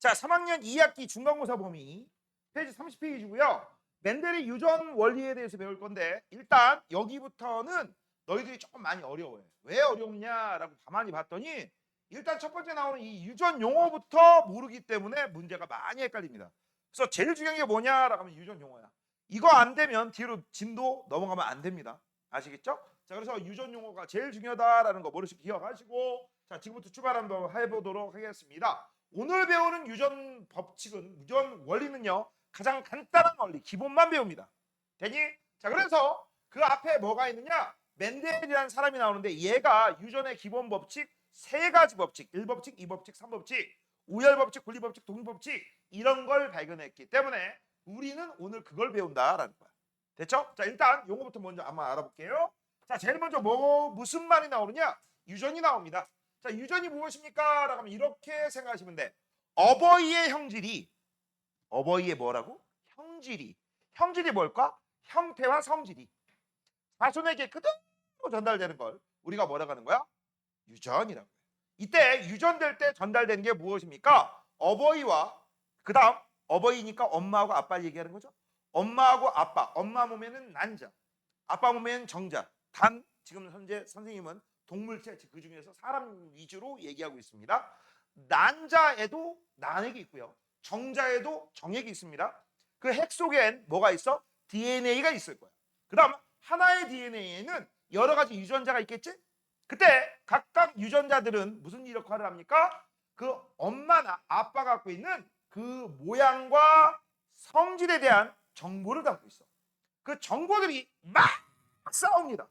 자, 3학년 2학기 중간고사 범위 페이지 30페이지고요. 멘델의 유전 원리에 대해서 배울 건데 일단 여기부터는 너희들이 조금 많이 어려워요. 왜 어렵냐라고 가만히 봤더니 일단 첫 번째 나오는 이 유전 용어부터 모르기 때문에 문제가 많이 헷갈립니다. 그래서 제일 중요한 게 뭐냐라고 하면 유전 용어야. 이거 안 되면 뒤로 진도 넘어가면 안 됩니다. 아시겠죠? 자, 그래서 유전 용어가 제일 중요하다라는 거 머릿속에 기억하시고 자, 지금부터 출발 한번 해보도록 하겠습니다. 오늘 배우는 유전 법칙은 유전 원리는요. 가장 간단한 원리, 기본만 배웁니다. 되니? 자, 그래서 그 앞에 뭐가 있느냐? 멘델이라는 사람이 나오는데 얘가 유전의 기본 법칙 세 가지 법칙, 1법칙, 2법칙, 3법칙, 우열법칙, 분리법칙, 독립법칙 이런 걸 발견했기 때문에 우리는 오늘 그걸 배운다라는 거야. 됐죠? 자, 일단 용어부터 먼저 한번 알아볼게요. 자, 제일 먼저 무슨 말이 나오느냐? 유전이 나옵니다. 자, 유전이 무엇입니까? 라고 하면 이렇게 생각하시면 돼. 어버이의 형질이 어버이의 뭐라고? 형질이. 형질이 뭘까? 형태와 성질이. 자손에게 그대로 전달되는 걸 우리가 뭐라고 하는 거야? 유전이라고 해요. 이때 유전될 때 전달되는 게 무엇입니까? 어버이와 그 다음 어버이니까 엄마하고 아빠를 얘기하는 거죠. 엄마하고 아빠. 엄마 몸에는 난자, 아빠 몸에는 정자. 단 지금 현재 선생님은 동물체 그 중에서 사람 위주로 얘기하고 있습니다. 난자에도 난액이 있고요. 정자에도 정액이 있습니다. 그 핵 속엔 뭐가 있어? DNA가 있을 거야. 그 다음 하나의 DNA에는 여러 가지 유전자가 있겠지? 그때 각각 유전자들은 무슨 역할을 합니까? 그 엄마나 아빠가 갖고 있는 그 모양과 성질에 대한 정보를 담고 있어. 그 정보들이 막 싸웁니다.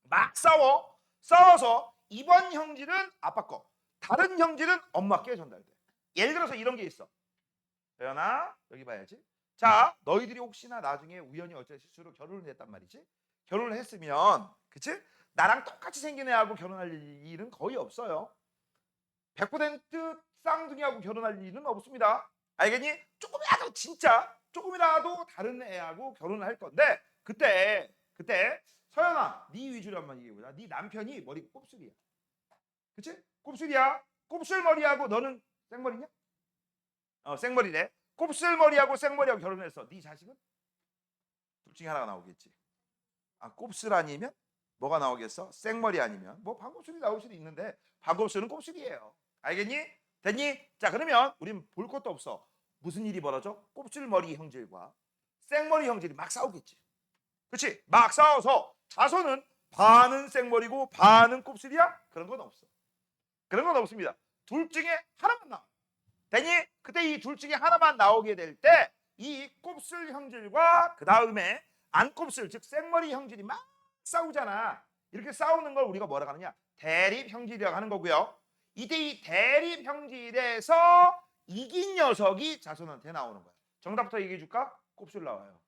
막 싸워서 이번 형질은 아빠 거, 다른 형질은 엄마께 전달돼. 예를 들어서 이런 게 있어. 대현아, 여기 봐야지. 자, 너희들이 혹시나 나중에 우연히 어쩔 실수로 결혼을 했단 말이지. 결혼을 했으면, 그치? 나랑 똑같이 생긴 애하고 결혼할 일은 거의 없어요. 100% 쌍둥이하고 결혼할 일은 없습니다. 알겠니? 조금이라도 진짜 조금이라도 다른 애하고 결혼을 할 건데 그때 서연아, 네 위주로 한번 얘기해보자. 네 남편이 머리가 곱슬이야. 그치? 곱슬이야. 곱슬머리하고 너는 생머리냐? 생머리래. 곱슬머리하고 생머리하고 결혼했어. 네 자식은? 둘 중에 하나가 나오겠지. 아, 곱슬 아니면 뭐가 나오겠어? 생머리 아니면 뭐 반곱슬이 나올 수도 있는데 반곱슬은 곱슬이에요. 알겠니? 됐니? 자, 그러면 우린 볼 것도 없어. 무슨 일이 벌어져? 곱슬머리 형질과 생머리 형질이 막 싸우겠지. 그렇지? 막 싸워서 자손은 반은 생머리고 반은 곱슬이야? 그런 건 없어. 그런 건 없습니다. 둘 중에 하나만 나와. 되니? 그때 이 둘 중에 하나만 나오게 될 때 이 곱슬 형질과 그 다음에 안 곱슬 즉 생머리 형질이 막 싸우잖아. 이렇게 싸우는 걸 우리가 뭐라고 하느냐? 대립 형질이라고 하는 거고요. 이때 이 대립 형질에서 이긴 녀석이 자손한테 나오는 거야. 정답부터 얘기해 줄까? 곱슬 나와요.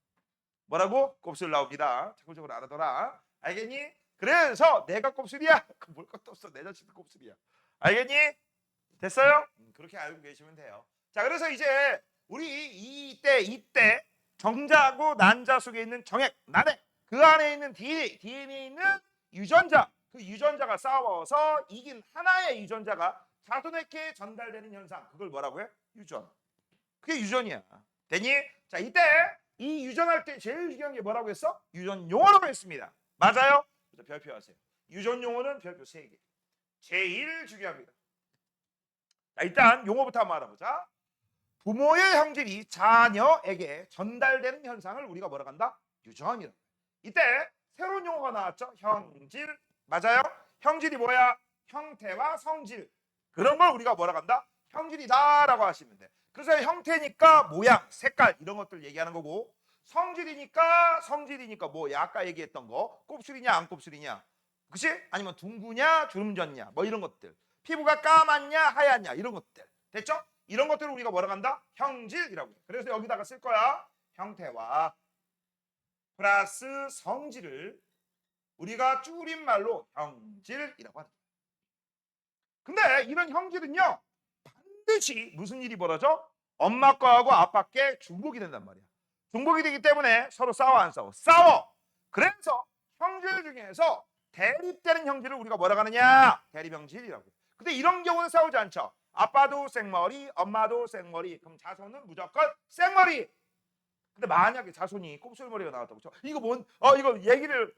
뭐라고? 곱슬 나옵니다. 자꾸적으로 알아둬라. 알겠니? 그래서 내가 곱슬이야? 뭘 것도 없어. 내 자식도 곱슬이야. 알겠니? 됐어요? 그렇게 알고 계시면 돼요. 자, 그래서 이제 우리 이때 정자하고 난자 속에 있는 정액, 난액 그 안에 있는 DNA에 있는 유전자, 그 유전자가 싸워서 이긴 하나의 유전자가 자손에게 전달되는 현상, 그걸 뭐라고 해? 유전. 그게 유전이야. 되니? 자, 이때 이 유전할 때 제일 중요한 게 뭐라고 했어? 유전 용어라고 했습니다. 맞아요? 그래서 별표하세요. 유전 용어는 별표 3개. 제일 중요합니다. 자, 일단 용어부터 한번 알아보자. 부모의 형질이 자녀에게 전달되는 현상을 우리가 뭐라고 한다? 유전이라고. 이때 새로운 용어가 나왔죠. 형질. 맞아요? 형질이 뭐야? 형태와 성질. 그런 걸 우리가 뭐라고 한다? 형질이다라고 하시면 돼. 그래서 형태니까 모양, 색깔 이런 것들 얘기하는 거고 성질이니까 뭐 아까 얘기했던 거 곱슬이냐 안 곱슬이냐 그치? 아니면 둥구냐 주름졌냐 뭐 이런 것들 피부가 까맣냐 하얗냐 이런 것들 됐죠? 이런 것들을 우리가 뭐라고 한다? 형질이라고 해. 그래서 여기다가 쓸 거야. 형태와 플러스 성질을 우리가 줄임말로 형질이라고 하는 거야. 근데 이런 형질은요 반드시 무슨 일이 벌어져? 엄마 거하고 아빠 께 중복이 된단 말이야. 중복이 되기 때문에 서로 싸워 안 싸워? 싸워. 그래서 형질 중에서 대립되는 형질을 우리가 뭐라고 하느냐? 대립형질이라고. 근데 이런 경우는 싸우지 않죠. 아빠도 생머리, 엄마도 생머리. 그럼 자손은 무조건 생머리. 근데 만약에 자손이 곱슬머리가 나왔다고 쳐. 이거 이거 얘기를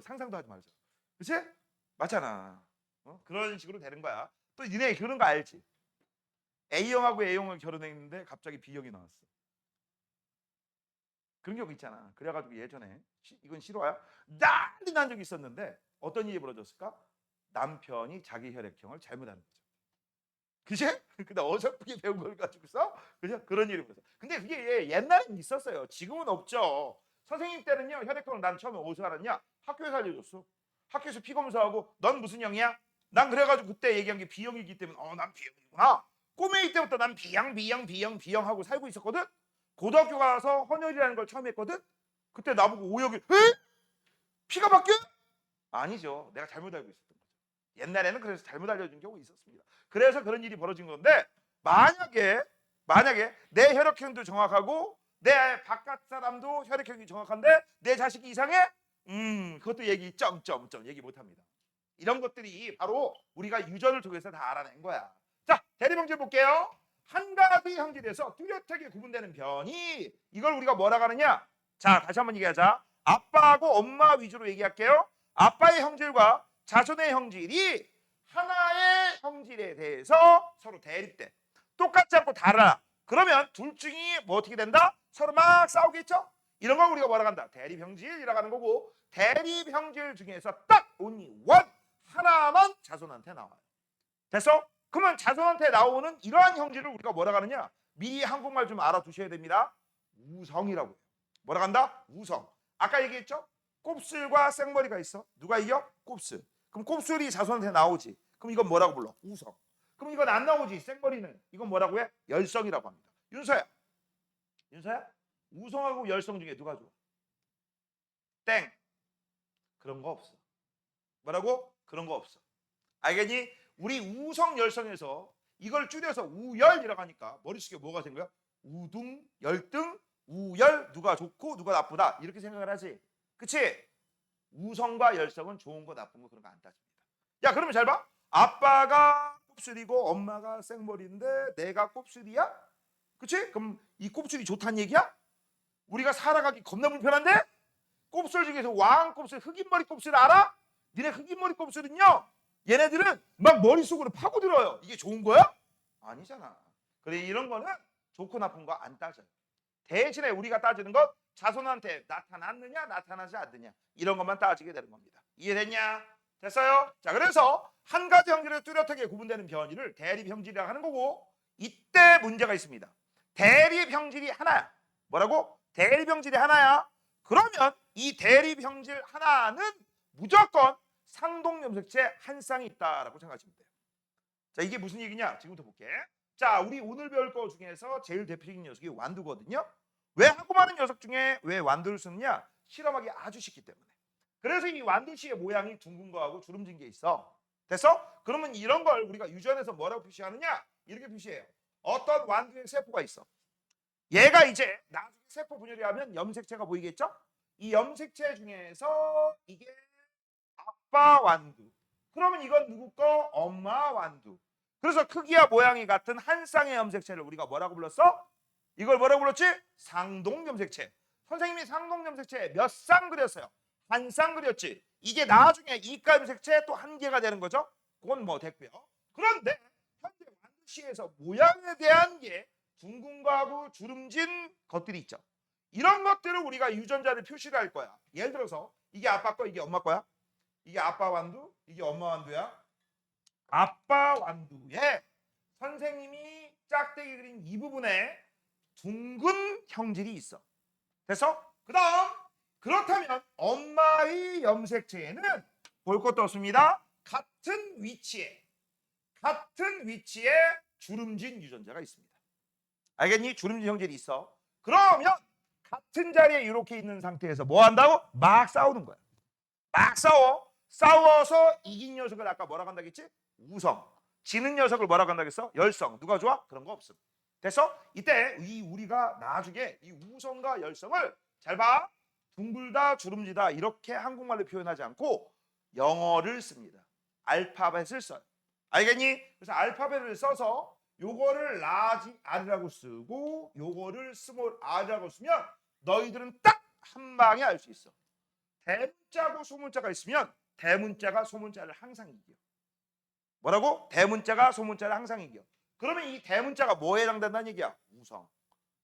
상상도 하지 말자. 그치? 맞잖아. 그런 식으로 되는 거야. 또 니네 그런 거 알지? A형하고 A형을 결혼했는데 갑자기 B형이 나왔어. 그런 경우 있잖아. 그래가지고 예전에 이건 실화야. 난리 난 적이 있었는데 어떤 일이 벌어졌을까? 남편이 자기 혈액형을 잘못하는 거죠. 그치? 근데 어설프게 배운 걸 가지고서 그죠? 그런 일이 벌어졌어. 근데 그게 옛날엔 있었어요. 지금은 없죠. 선생님 때는요 혈액형을 난 처음에 어디서 알았냐? 학교에서 알려줬어. 학교에서 피 검사하고 넌 무슨 형이야? 난 그래가지고 그때 얘기한 게 B형이기 때문에 난 B형이구나. 꼬매기 때부터 난 B형 하고 살고 있었거든. 고등학교 가서 헌혈이라는 걸 처음 했거든. 그때 나보고 오역이 피가 바뀌어? 아니죠. 내가 잘못 알고 있었던 거죠. 옛날에는 그래서 잘못 알려준 경우가 있었습니다. 그래서 그런 일이 벌어진 건데 만약에 내 혈액형도 정확하고 내 바깥 사람도 혈액형이 정확한데 내 자식이 이상해? 그것도 얘기 점점점 얘기 못합니다. 이런 것들이 바로 우리가 유전을 통해서 다 알아낸 거야. 자, 대리명절 볼게요. 한 가지 형질에서 뚜렷하게 구분되는 변이 이걸 우리가 뭐라고 하느냐? 자, 다시 한번 얘기하자. 아빠하고 엄마 위주로 얘기할게요. 아빠의 형질과 자손의 형질이 하나의 형질에 대해서 서로 대립돼. 똑같지 않고 달라. 그러면 둘 중이 뭐 어떻게 된다? 서로 막 싸우겠죠? 이런 걸 우리가 뭐라고 한다? 대립형질이라고 하는 거고 대립형질 중에서 딱 only one 하나만 자손한테 나와요. 됐어? 그러면 자손한테 나오는 이러한 형질을 우리가 뭐라고 하느냐? 미리 한국말 좀 알아두셔야 됩니다. 우성이라고 해요. 뭐라고 한다? 우성. 아까 얘기했죠? 곱슬과 생머리가 있어. 누가 이겨? 곱슬. 그럼 곱슬이 자손한테 나오지. 그럼 이건 뭐라고 불러? 우성. 그럼 이건 안 나오지. 생머리는. 이건 뭐라고 해? 열성이라고 합니다. 윤서야. 우성하고 열성 중에 누가 좋아? 땡. 그런 거 없어. 뭐라고? 그런 거 없어. 알겠니? 우리 우성 열성에서 이걸 줄여서 우열이라고 하니까 머릿속에 뭐가 된 거야? 우등, 열등, 우열, 누가 좋고 누가 나쁘다 이렇게 생각을 하지. 그치? 우성과 열성은 좋은 거 나쁜 거 그런 거 안 따집니다. 야, 그러면 잘 봐. 아빠가 곱슬이고 엄마가 생머리인데 내가 곱슬이야? 그치? 그럼 이 곱슬이 좋다는 얘기야? 우리가 살아가기 겁나 불편한데? 곱슬 중에서 왕곱슬, 흑인머리 곱슬 알아? 니네 흑인머리 곱슬은요 얘네들은 막 머릿속으로 파고들어요. 이게 좋은 거야? 아니잖아. 그래 이런 거는 좋고 나쁜 거 안 따져요. 대신에 우리가 따지는 건 자손한테 나타났느냐 나타나지 않느냐 이런 것만 따지게 되는 겁니다. 이해됐냐? 됐어요? 자, 그래서 한 가지 형질에 뚜렷하게 구분되는 변이를 대립형질이라고 하는 거고 이때 문제가 있습니다. 대립형질이 하나야. 뭐라고? 대립형질이 하나야. 그러면 이 대립형질 하나는 무조건 상동염색체 한 쌍이 있다라고 생각하시면 돼요. 자, 이게 무슨 얘기냐? 지금부터 볼게. 자, 우리 오늘 배울 거 중에서 제일 대표적인 녀석이 완두거든요. 왜 하고 많은 녀석 중에 왜 완두를 쓰느냐? 실험하기 아주 쉽기 때문에. 그래서 이 완두씨의 모양이 둥근 거하고 주름진 게 있어. 됐어? 그러면 이런 걸 우리가 유전에서 뭐라고 표시하느냐? 이렇게 표시해요. 어떤 완두의 세포가 있어. 얘가 이제 나중에 세포 분열이 하면 염색체가 보이겠죠? 이 염색체 중에서 이게 아빠 완두. 그러면 이건 누구 거? 엄마 완두. 그래서 크기와 모양이 같은 한 쌍의 염색체를 우리가 뭐라고 불렀어? 이걸 뭐라고 불렀지? 상동염색체. 선생님이 상동염색체 몇 쌍 그렸어요? 한 쌍 그렸지. 이게 나중에 이가 염색체 또 한 개가 되는 거죠. 그건 뭐 됐고요. 그런데 현재 완두씨에서 모양에 대한 게 둥근 거하고 주름진 것들이 있죠. 이런 것들을 우리가 유전자를 표시를 할 거야. 예를 들어서 이게 아빠 거, 이게 엄마 거야. 이게 아빠 완두, 이게 엄마 완두야. 아빠 완두에 선생님이 짝대기 그린 이 부분에 둥근 형질이 있어. 됐어? 그 다음 그렇다면 엄마의 염색체에는 볼 것도 없습니다. 같은 위치에 주름진 유전자가 있습니다. 알겠니? 주름진 형질이 있어. 그러면 같은 자리에 이렇게 있는 상태에서 뭐 한다고? 막 싸우는 거야. 막 싸워서 이긴 녀석을 아까 뭐라고 한다고 했지? 우성. 지는 녀석을 뭐라고 한다고 했어? 열성. 누가 좋아? 그런 거 없음. 됐어? 이때 우리가 나중에 이 우성과 열성을 잘 봐. 둥글다 주름지다 이렇게 한국말로 표현하지 않고 영어를 씁니다. 알파벳을 써요. 알겠니? 그래서 알파벳을 써서 요거를 라지 R이라고 쓰고 요거를 스몰 R이라고 쓰면 너희들은 딱 한 방에 알 수 있어. 대문자고 소문자가 있으면 대문자가 소문자를 항상 이겨. 뭐라고? 대문자가 소문자를 항상 이겨. 그러면 이 대문자가 뭐에 해당된다는 얘기야? 우성.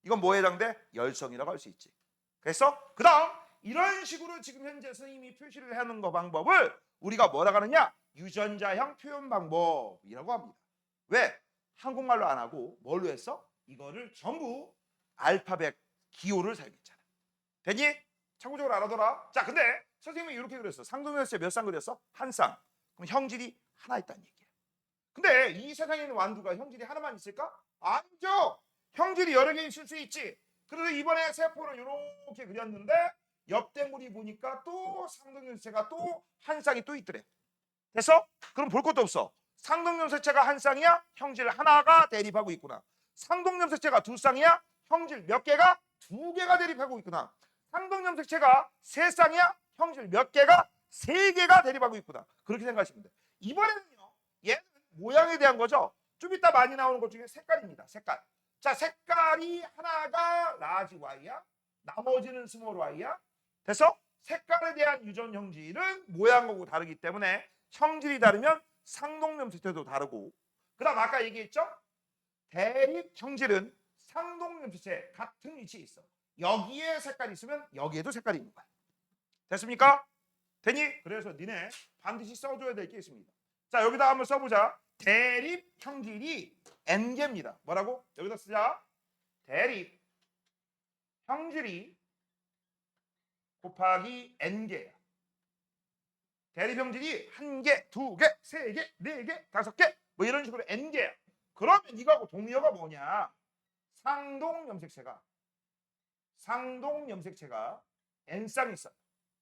이건 뭐에 해당돼? 열성이라고 할 수 있지. 그래서 그 다음 이런 식으로 지금 현재 선생님이 표시를 하는 거 방법을 우리가 뭐라고 하느냐? 유전자형 표현 방법이라고 합니다. 왜? 한국말로 안 하고 뭘로 했어? 이거를 전부 알파벳 기호를 사용했잖아. 됐니? 참고적으로 알아둬라. 자, 근데 선생님이 이렇게 그렸어. 상동연세 몇 쌍 그렸어? 한 쌍. 그럼 형질이 하나 있다는 얘기야. 근데 이 세상에 있는 완두가 형질이 하나만 있을까? 아니죠. 형질이 여러 개 있을 수 있지. 그래서 이번에 세포를 이렇게 그렸는데 옆대물이 보니까 또 상동연세가 또 한 쌍이 또 있더래. 됐어? 그럼 볼 것도 없어. 상동염색체가 한 쌍이야? 형질 하나가 대립하고 있구나. 상동염색체가 두 쌍이야? 형질 몇 개가? 두 개가 대립하고 있구나. 상동염색체가 세 쌍이야? 형질 몇 개가? 세 개가 대립하고 있구나. 그렇게 생각하시면 돼. 이번에는요. 얘는 모양에 대한 거죠. 좀 이따 많이 나오는 것 중에 색깔입니다. 색깔. 자, 색깔이 하나가 라지 Y야. 나머지는 스몰 Y야. 됐어? 색깔에 대한 유전 형질은 모양하고 다르기 때문에 형질이 다르면 상동염색체도 다르고, 그 다음 아까 얘기했죠? 대립 형질은 상동염색체 같은 위치에 있어. 여기에 색깔이 있으면 여기에도 색깔이 있는 거야. 됐습니까? 되니? 그래서 니네 반드시 써줘야 될 게 있습니다. 자, 여기다 한번 써보자. 대립 형질이 N개입니다. 뭐라고? 여기다 쓰자. 대립 형질이 곱하기 N개야. 대립 형질이 한 개, 두 개, 세 개, 네 개, 다섯 개, 뭐 이런 식으로 N개야. 그러면 이거하고 동의어가 뭐냐? 상동염색체가 N쌍 있어.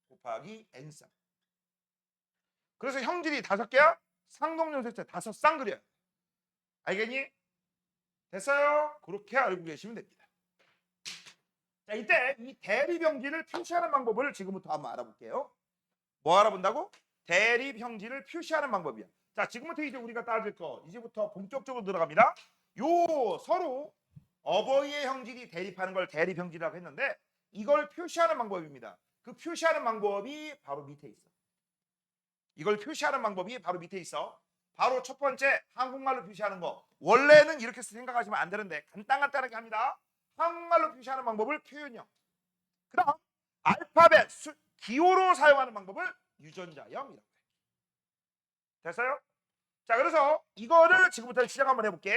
곱하기 N쌍. 그래서 형질이 다섯 개야? 상동염색체 다섯 쌍 그려야 돼. 알겠니? 됐어요? 그렇게 알고 계시면 됩니다. 자, 이때 이 대립 형질을 표시하는 방법을 지금부터 한번 알아볼게요. 뭐 알아본다고? 대립 형질을 표시하는 방법이야. 자, 지금부터 이제 우리가 따질 거 이제부터 본격적으로 들어갑니다. 요 서로 어버이의 형질이 대립하는 걸 대립 형질이라고 했는데 이걸 표시하는 방법입니다. 그 표시하는 방법이 바로 밑에 있어. 이걸 표시하는 방법이 바로 밑에 있어. 바로 첫 번째 한국말로 표시하는 거. 원래는 이렇게 생각하시면 안 되는데 간단하게 합니다. 한국말로 표시하는 방법을 표현형. 그 다음 알파벳 기호로 사용하는 방법을 유전자형이라고 해. 됐어요? 자, 그래서 이거를 지금부터 시작 한번 해볼게.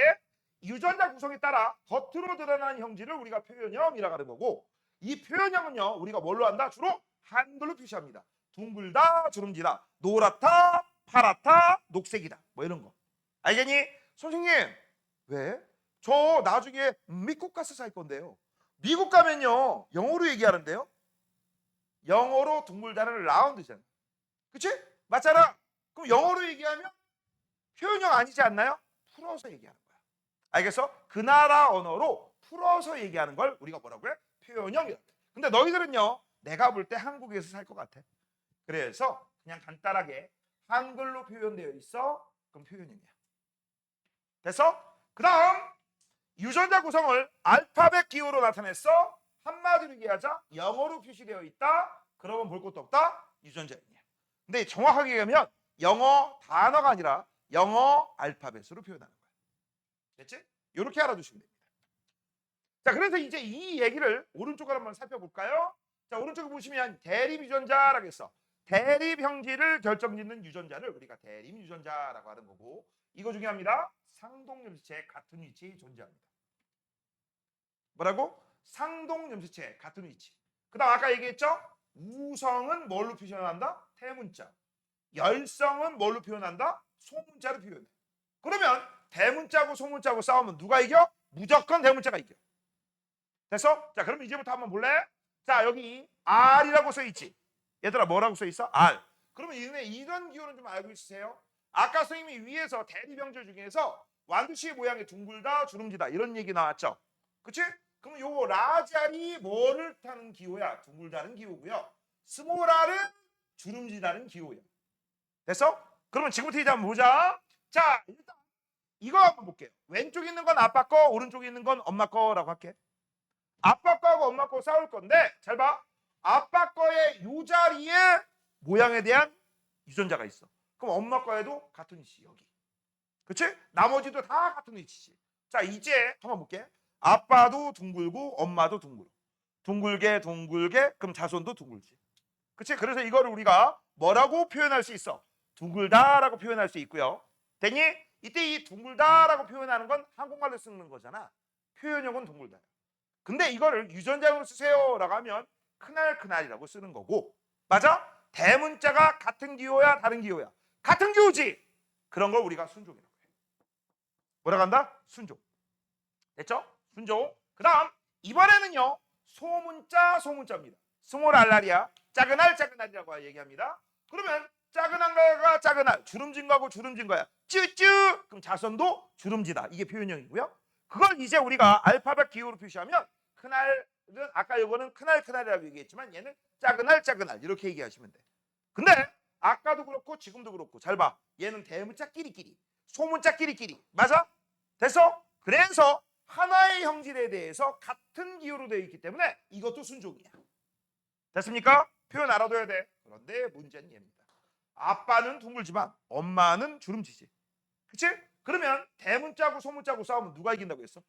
유전자 구성에 따라 겉으로 드러나는 형질을 우리가 표현형이라고 하는 거고, 이 표현형은요 우리가 뭘로 한다? 주로 한글로 표시합니다. 둥글다, 주름지다, 노랗다, 파랗다, 녹색이다, 뭐 이런 거. 알겠니? 선생님, 왜? 저 나중에 미국 가서 살 건데요. 미국 가면요 영어로 얘기하는데요. 영어로 둥글다는 라운드잖아. 그치? 맞잖아. 그럼 영어로 얘기하면 표현형 아니지 않나요? 풀어서 얘기하는 거야. 알겠어? 그 나라 언어로 풀어서 얘기하는 걸 우리가 뭐라고 해? 표현형이라고 해. 근데 너희들은요 내가 볼 때 한국에서 살 것 같아. 그래서 그냥 간단하게 한글로 표현되어 있어. 그럼 표현형이야. 됐어? 그 다음 유전자 구성을 알파벳 기호로 나타냈어. 한마디로 얘기하자. 영어로 표시되어 있다. 그러면 볼 것도 없다. 유전자형이야. 근데 정확하게 얘기하면 영어 단어가 아니라 영어 알파벳으로 표현하는 거야. 됐지? 이렇게 알아두시면 됩니다. 자, 그래서 이제 이 얘기를 오른쪽으로 한번 살펴볼까요? 자, 오른쪽에 보시면 대립 유전자라고 했어. 대립 형질을 결정짓는 유전자를 우리가 대립 유전자라고 하는 거고, 이거 중요합니다. 상동염색체 같은 위치에 존재합니다. 뭐라고? 상동염색체 같은 위치. 그 다음 아까 얘기했죠? 우성은 뭘로 표현한다? 대문자. 열성은 뭘로 표현한다? 소문자로 표현해. 그러면 대문자고 소문자고 싸우면 누가 이겨? 무조건 대문자가 이겨. 됐어? 자, 그럼 이제부터 한번 볼래? 자, 여기 R이라고 써있지? 얘들아 뭐라고 써있어? R. 그러면 이런 기호는 좀 알고 있으세요? 아까 선생님이 위에서 대립형질 중에서 완두씨 모양이 둥글다, 주름지다 이런 얘기 나왔죠? 그치? 그럼 요거 라지 R이 뭐를 타는 기호야? 둥글다는 기호고요. 스몰 R은 주름지다는 기호야. 됐어? 그러면 지금부터 이제 한번 보자. 자, 일단 이거 한번 볼게요. 왼쪽에 있는 건 아빠 거, 오른쪽에 있는 건 엄마 거라고 할게. 아빠 거하고 엄마 거 싸울 건데 잘 봐. 아빠 거의 요 자리에 모양에 대한 유전자가 있어. 그럼 엄마 거에도 같은 위치 여기. 그치? 나머지도 다 같은 위치지. 자, 이제 한번 볼게. 아빠도 둥글고 엄마도 둥글어. 둥글게 둥글게 그럼 자손도 둥글지. 그치? 그래서 이거를 우리가 뭐라고 표현할 수 있어? 둥글다라고 표현할 수 있고요. 됐니? 이때 이 둥글다라고 표현하는 건 한국말로 쓰는 거잖아. 표현형은 둥글다. 근데 이거를 유전자형으로 쓰세요라고 하면 크날크날이라고 쓰는 거고, 맞아? 대문자가 같은 기호야 다른 기호야? 같은 기호지. 그런 걸 우리가 순종이라고 해. 뭐라고 한다? 순종. 됐죠? 순종. 그 다음 이번에는요 소문자입니다. 스몰 알랄이야. 작은 알 작은 알이라고 얘기합니다. 그러면 작은 알과 작은 알 주름진 거하고 주름진 거야. 쭈쭈. 그럼 자손도 주름지다. 이게 표현형이고요. 그걸 이제 우리가 알파벳 기호로 표시하면 큰알은 아까 이거는 큰알이라고 얘기했지만 얘는 작은 알 이렇게 얘기하시면 돼. 근데 아까도 그렇고 지금도 그렇고 잘 봐. 얘는 대문자 끼리끼리 소문자 끼리끼리 맞아? 됐어? 그래서 하나의 형질에 대해서 같은 기호로 되어 있기 때문에 이것도 순종이야. 됐습니까? 표현 알아둬야 돼. 그런데 문제는 얘입니다. 아빠는 둥글지만 엄마는 주름지지. 그치? 그러면 대문자고 소문자고 싸우면 누가 이긴다고 했어?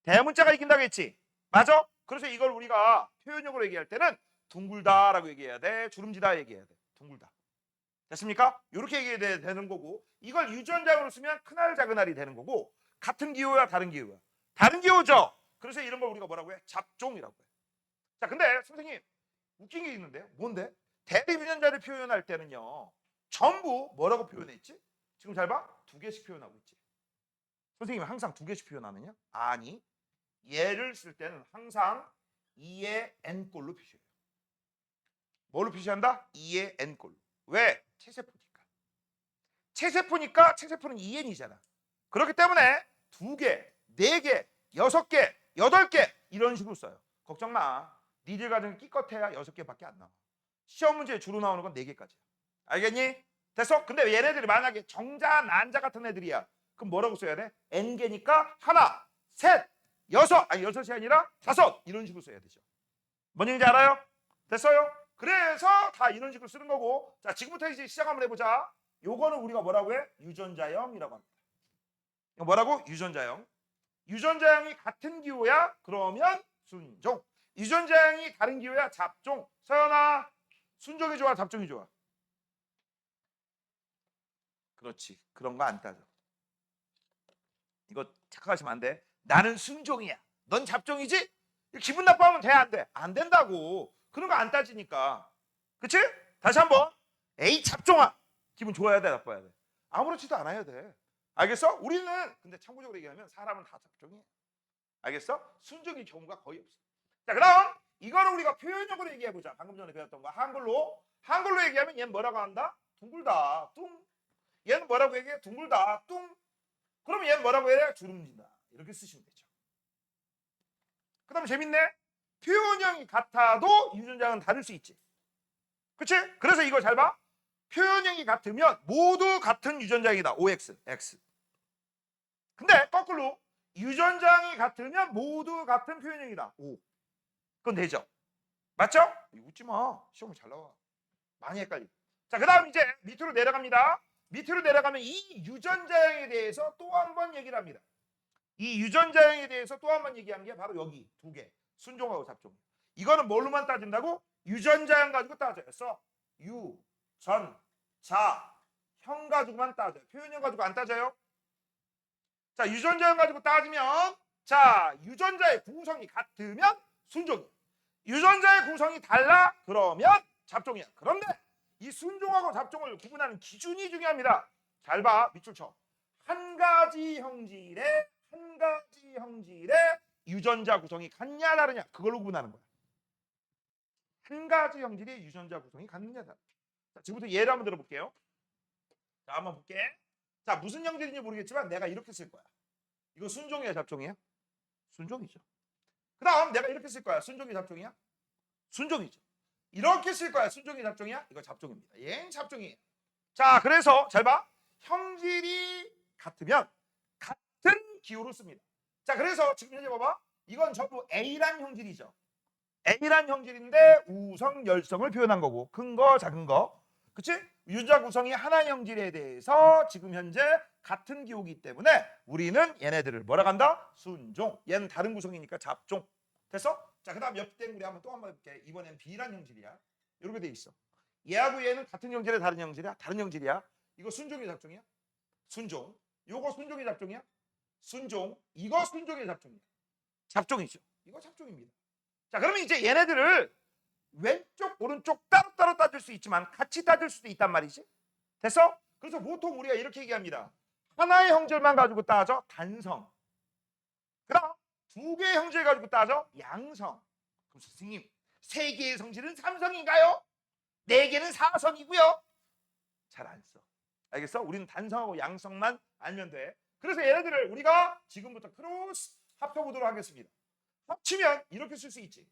대문자가 이긴다고 했지. 맞아? 그래서 이걸 우리가 표현형으로 얘기할 때는 둥글다라고 얘기해야 돼. 주름지다 얘기해야 돼. 둥글다. 됐습니까? 이렇게 얘기해야 되는 거고, 이걸 유전자로 쓰면 큰알 작은 알이 되는 거고, 같은 기호야 다른 기호야? 다른 기호죠. 그래서 이런 걸 우리가 뭐라고 해? 잡종이라고 해. 자, 근데 선생님 웃긴 게 있는데요. 뭔데? 대립유전자를 표현할 때는요 전부 뭐라고 표현했지? 지금 잘 봐. 두 개씩 표현하고 있지. 선생님이 항상 두 개씩 표현하느냐? 아니, 얘를 쓸 때는 항상 2의 n꼴로 표시해요. 뭘로 표시한다? 2의 n꼴로. 왜? 체세포니까. 체세포는 2n이잖아. 그렇기 때문에 2개, 4개, 6개, 8개 이런 식으로 써요. 걱정 마. 니들 가정이 끼껏해야 6개밖에 안 나와. 시험 문제에 주로 나오는 건 4개까지야. 알겠니? 됐어? 근데 얘네들이 만약에 정자, 난자 같은 애들이야. 그럼 뭐라고 써야 돼? n개니까 하나, 셋, 여섯. 아니 6이 아니라 5 이런 식으로 써야 되죠. 뭔 얘기인지 알아요? 됐어요? 그래서 다 이런 식으로 쓰는 거고. 자, 지금부터 이제 시작 한번 해보자. 요거는 우리가 뭐라고 해? 유전자형이라고 합니다. 이거 뭐라고? 유전자형. 유전자형이 같은 기호야? 그러면 순종. 유전자형이 다른 기호야? 잡종. 서연아, 순종이 좋아? 잡종이 좋아? 그렇지. 그런 거 안 따져. 이거 착각하시면 안 돼. 나는 순종이야. 넌 잡종이지? 기분 나빠하면 돼? 안 돼? 안 된다고. 그런 거 안 따지니까. 그치? 다시 한번. 에이 잡종아. 기분 좋아야 돼? 나빠야 돼? 아무렇지도 않아야 돼. 알겠어? 우리는 근데 참고적으로 얘기하면 사람은 다 잡종이야. 알겠어? 순종의 경우가 거의 없어. 자, 그럼 이거를 우리가 표현적으로 얘기해보자. 방금 전에 배웠던 거 한글로 얘기하면 얘는 뭐라고 한다? 둥글다 뚱. 얘는 뭐라고 얘기해? 둥글다 뚱. 그럼 얘는 뭐라고 해야? 주름진다. 이렇게 쓰시면 되죠. 그 다음에 재밌네. 표현형이 같아도 유전자는 다를 수 있지. 그치? 그래서 이거 잘 봐. 표현형이 같으면 모두 같은 유전자형이다. OX, X. 근데 거꾸로 유전자형이 같으면 모두 같은 표현형이다. O. 그건 되죠. 맞죠? 웃지 마. 시험이 잘 나와. 많이 헷갈려. 자, 그 다음 이제 밑으로 내려갑니다. 밑으로 내려가면 이 유전자형에 대해서 또 한 번 얘기를 합니다. 이 유전자형에 대해서 또 한 번 얘기한 게 바로 여기 두 개. 순종하고 잡종. 이거는 뭘로만 따진다고? 유전자형 가지고 따져요. 유, 전, 자, 형 가지고만 따져요. 표현형 가지고 안 따져요. 자, 유전자형 가지고 따지면 자, 유전자의 구성이 같으면 순종이야. 유전자의 구성이 달라? 그러면 잡종이야. 그런데 이 순종하고 잡종을 구분하는 기준이 중요합니다. 잘 봐. 밑줄 쳐. 한 가지 형질의 유전자 구성이 같냐 다르냐 그걸로 구분하는 거야. 한 가지 형질의 유전자 구성이 같느냐 다르냐. 자, 지금부터 예를 한번 들어볼게요. 자, 한번 볼게. 자, 무슨 형질인지 모르겠지만 내가 이렇게 쓸 거야. 이거 순종이야 잡종이야? 순종이죠. 그 다음 내가 이렇게 쓸 거야. 순종이 잡종이야? 순종이죠. 이렇게 쓸 거야. 순종이 잡종이야? 이거 잡종입니다. 얘는 잡종이에요. 자, 그래서 잘 봐. 형질이 같으면 같은 기호로 씁니다. 자, 그래서 지금 현재 봐봐. 이건 전부 A란 형질이죠. A란 형질인데 우성, 열성을 표현한 거고, 큰 거, 작은 거. 그치? 유전자 구성이 하나의 형질에 대해서 지금 현재 같은 기호이기 때문에 우리는 얘네들을 뭐라 한다? 순종. 얘는 다른 구성이니까 잡종. 됐어? 자, 그 다음 옆된 우리 한번 또 한번 해볼게. 이번엔 B란 형질이야. 이렇게 돼 있어. 얘하고 얘는 같은 형질이야, 다른 형질이야? 다른 형질이야. 이거 순종의 잡종이야? 순종. 요거 순종의 잡종이야? 순종. 이거 순종의 잡종이야. 잡종이죠. 이거 잡종입니다. 자, 그러면 이제 얘네들을 왼쪽 오른쪽 따로따로 따질 수 있지만 같이 따질 수도 있단 말이지. 됐어? 그래서 보통 우리가 이렇게 얘기합니다. 하나의 형질만 가지고 따져 단성. 그럼 두 개의 형질 가지고 따져 양성. 그럼 선생님, 세 개의 성질은 삼성인가요? 네 개는 사성이고요. 잘 안 써. 알겠어? 우리는 단성하고 양성만 알면 돼. 그래서 얘네들을 우리가 지금부터 크로스 합쳐보도록 하겠습니다. 합치면 이렇게 쓸 수 있지.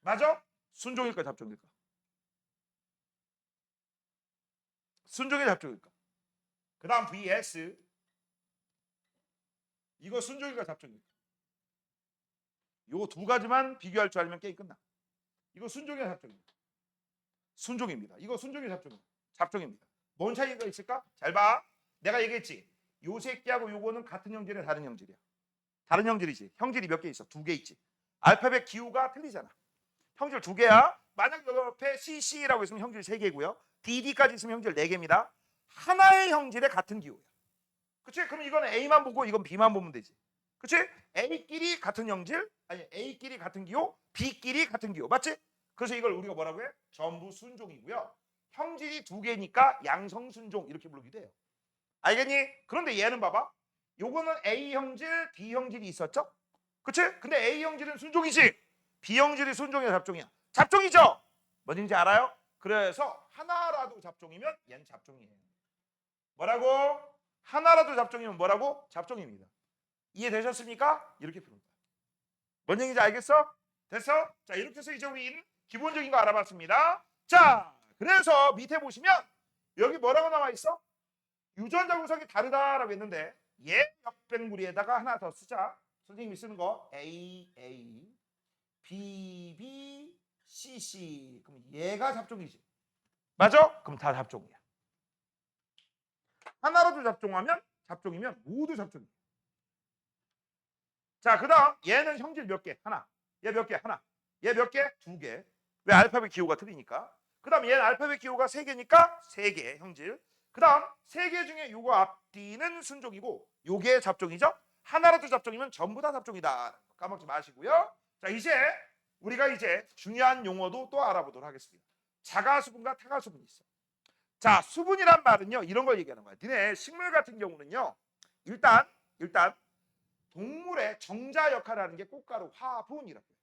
맞아? 순종일까 잡종일까? 순종의 잡종일까? 그 다음 vs 이거 순종일까 잡종일까? 요 두 가지만 비교할 줄 알면 게임 끝나. 이거 순종의 잡종입니다. 순종입니다. 이거 순종의 잡종입니다. 잡종입니다. 뭔 차이가 있을까? 잘 봐. 내가 얘기했지. 요 새끼하고 요거는 같은 형질이야, 다른 형질이야? 다른 형질이지. 형질이 몇 개 있어? 두 개 있지. 알파벳 기호가 틀리잖아. 형질 두 개야. 만약 옆에 CC라고 있으면 형질 세 개고요. DD까지 있으면 형질 네 개입니다. 하나의 형질의 같은 기호야. 그치? 그럼 이건 A만 보고 이건 B만 보면 되지. 그치? A끼리 같은 형질, 아니 A끼리 같은 기호, B끼리 같은 기호. 맞지? 그래서 이걸 우리가 뭐라고 해? 전부 순종이고요. 형질이 두 개니까 양성순종 이렇게 부르기도 해요. 알겠니? 그런데 얘는 봐봐. 요거는 A 형질, B 형질이 있었죠? 그치? 근데 A 형질은 순종이지. B 형질이 순종이야, 잡종이야? 잡종이죠? 뭔지 알아요? 그래서 하나라도 잡종이면 얘는 잡종이에요. 뭐라고? 하나라도 잡종이면 뭐라고? 잡종입니다. 이해되셨습니까? 이렇게 푸는 거야. 뭔 얘기인지 알겠어? 됐어? 자, 이렇게 해서 이제 우리 기본적인 거 알아봤습니다. 자, 그래서 밑에 보시면 여기 뭐라고 나와 있어? 유전자 구성이 다르다라고 했는데 얘 역변구리에다가 하나 더 쓰자. 선생님이 쓰는 거 A, B, B, C, C. 그럼 얘가 잡종이지. 맞아? 그럼 다 잡종이야. 하나라도 잡종하면 잡종이면 모두 잡종이야. 자, 그 다음 얘는 형질 몇 개? 하나. 얘 몇 개? 하나. 얘 몇 개? 두 개. 왜? 알파벳 기호가 틀리니까. 그 다음 얘는 알파벳 기호가 세 개니까 세 개 형질. 그 다음 세 개 중에 요거 앞뒤는 순종이고 요게 잡종이죠. 하나라도 잡종이면 전부 다 잡종이다. 까먹지 마시고요. 자, 이제 우리가 이제 중요한 용어도 또 알아보도록 하겠습니다. 자가수분과 타가수분이 있어. 자, 수분이란 말은요 이런 걸 얘기하는 거야. 니네 식물 같은 경우는요 일단 동물의 정자 역할을 하는 게 꽃가루, 화분이라고 해요.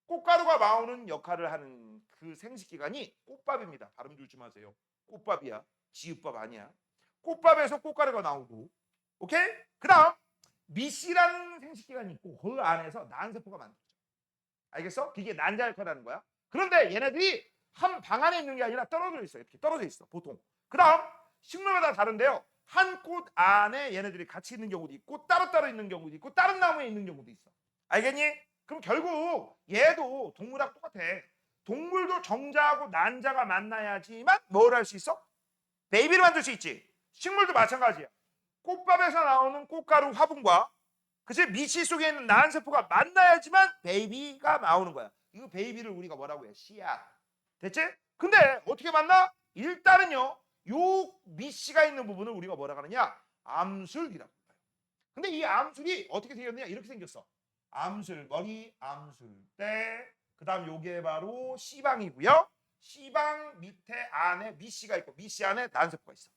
꽃가루가 나오는 역할을 하는 그 생식기관이 꽃밥입니다. 발음 조심하세요. 꽃밥이야. 지읒밥 아니야. 꽃밥에서 꽃가루가 나오고, 오케이? 그 다음 미씨라는 생식기관이 있고 그 안에서 난세포가 만들어져. 알겠어? 그게 난자 역할을 하는 거야. 그런데 얘네들이 한 방 안에 있는 게 아니라 떨어져 있어. 이렇게 떨어져 있어 보통. 그 다음 식물마다 다른데요. 한 꽃 안에 얘네들이 같이 있는 경우도 있고 따로따로 있는 경우도 있고 다른 나무에 있는 경우도 있어. 알겠니? 그럼 결국 얘도 동물하고 똑같아. 동물도 정자하고 난자가 만나야지만 뭘 할 수 있어? 베이비를 만들 수 있지. 식물도 마찬가지야. 꽃밥에서 나오는 꽃가루 화분과 그치? 미씨 속에 있는 난세포가 만나야지만 베이비가 나오는 거야. 이거 베이비를 우리가 뭐라고 해? 씨앗. 됐지? 근데 어떻게 만나? 일단은요. 요 미씨가 있는 부분을 우리가 뭐라 하느냐? 암술이라고 해요. 근데 이 암술이 어떻게 생겼느냐? 이렇게 생겼어. 암술 머리, 암술대. 그다음 요게 바로 씨방이고요. 씨방 밑에 안에 미씨가 있고 미씨 안에 난세포가 있어.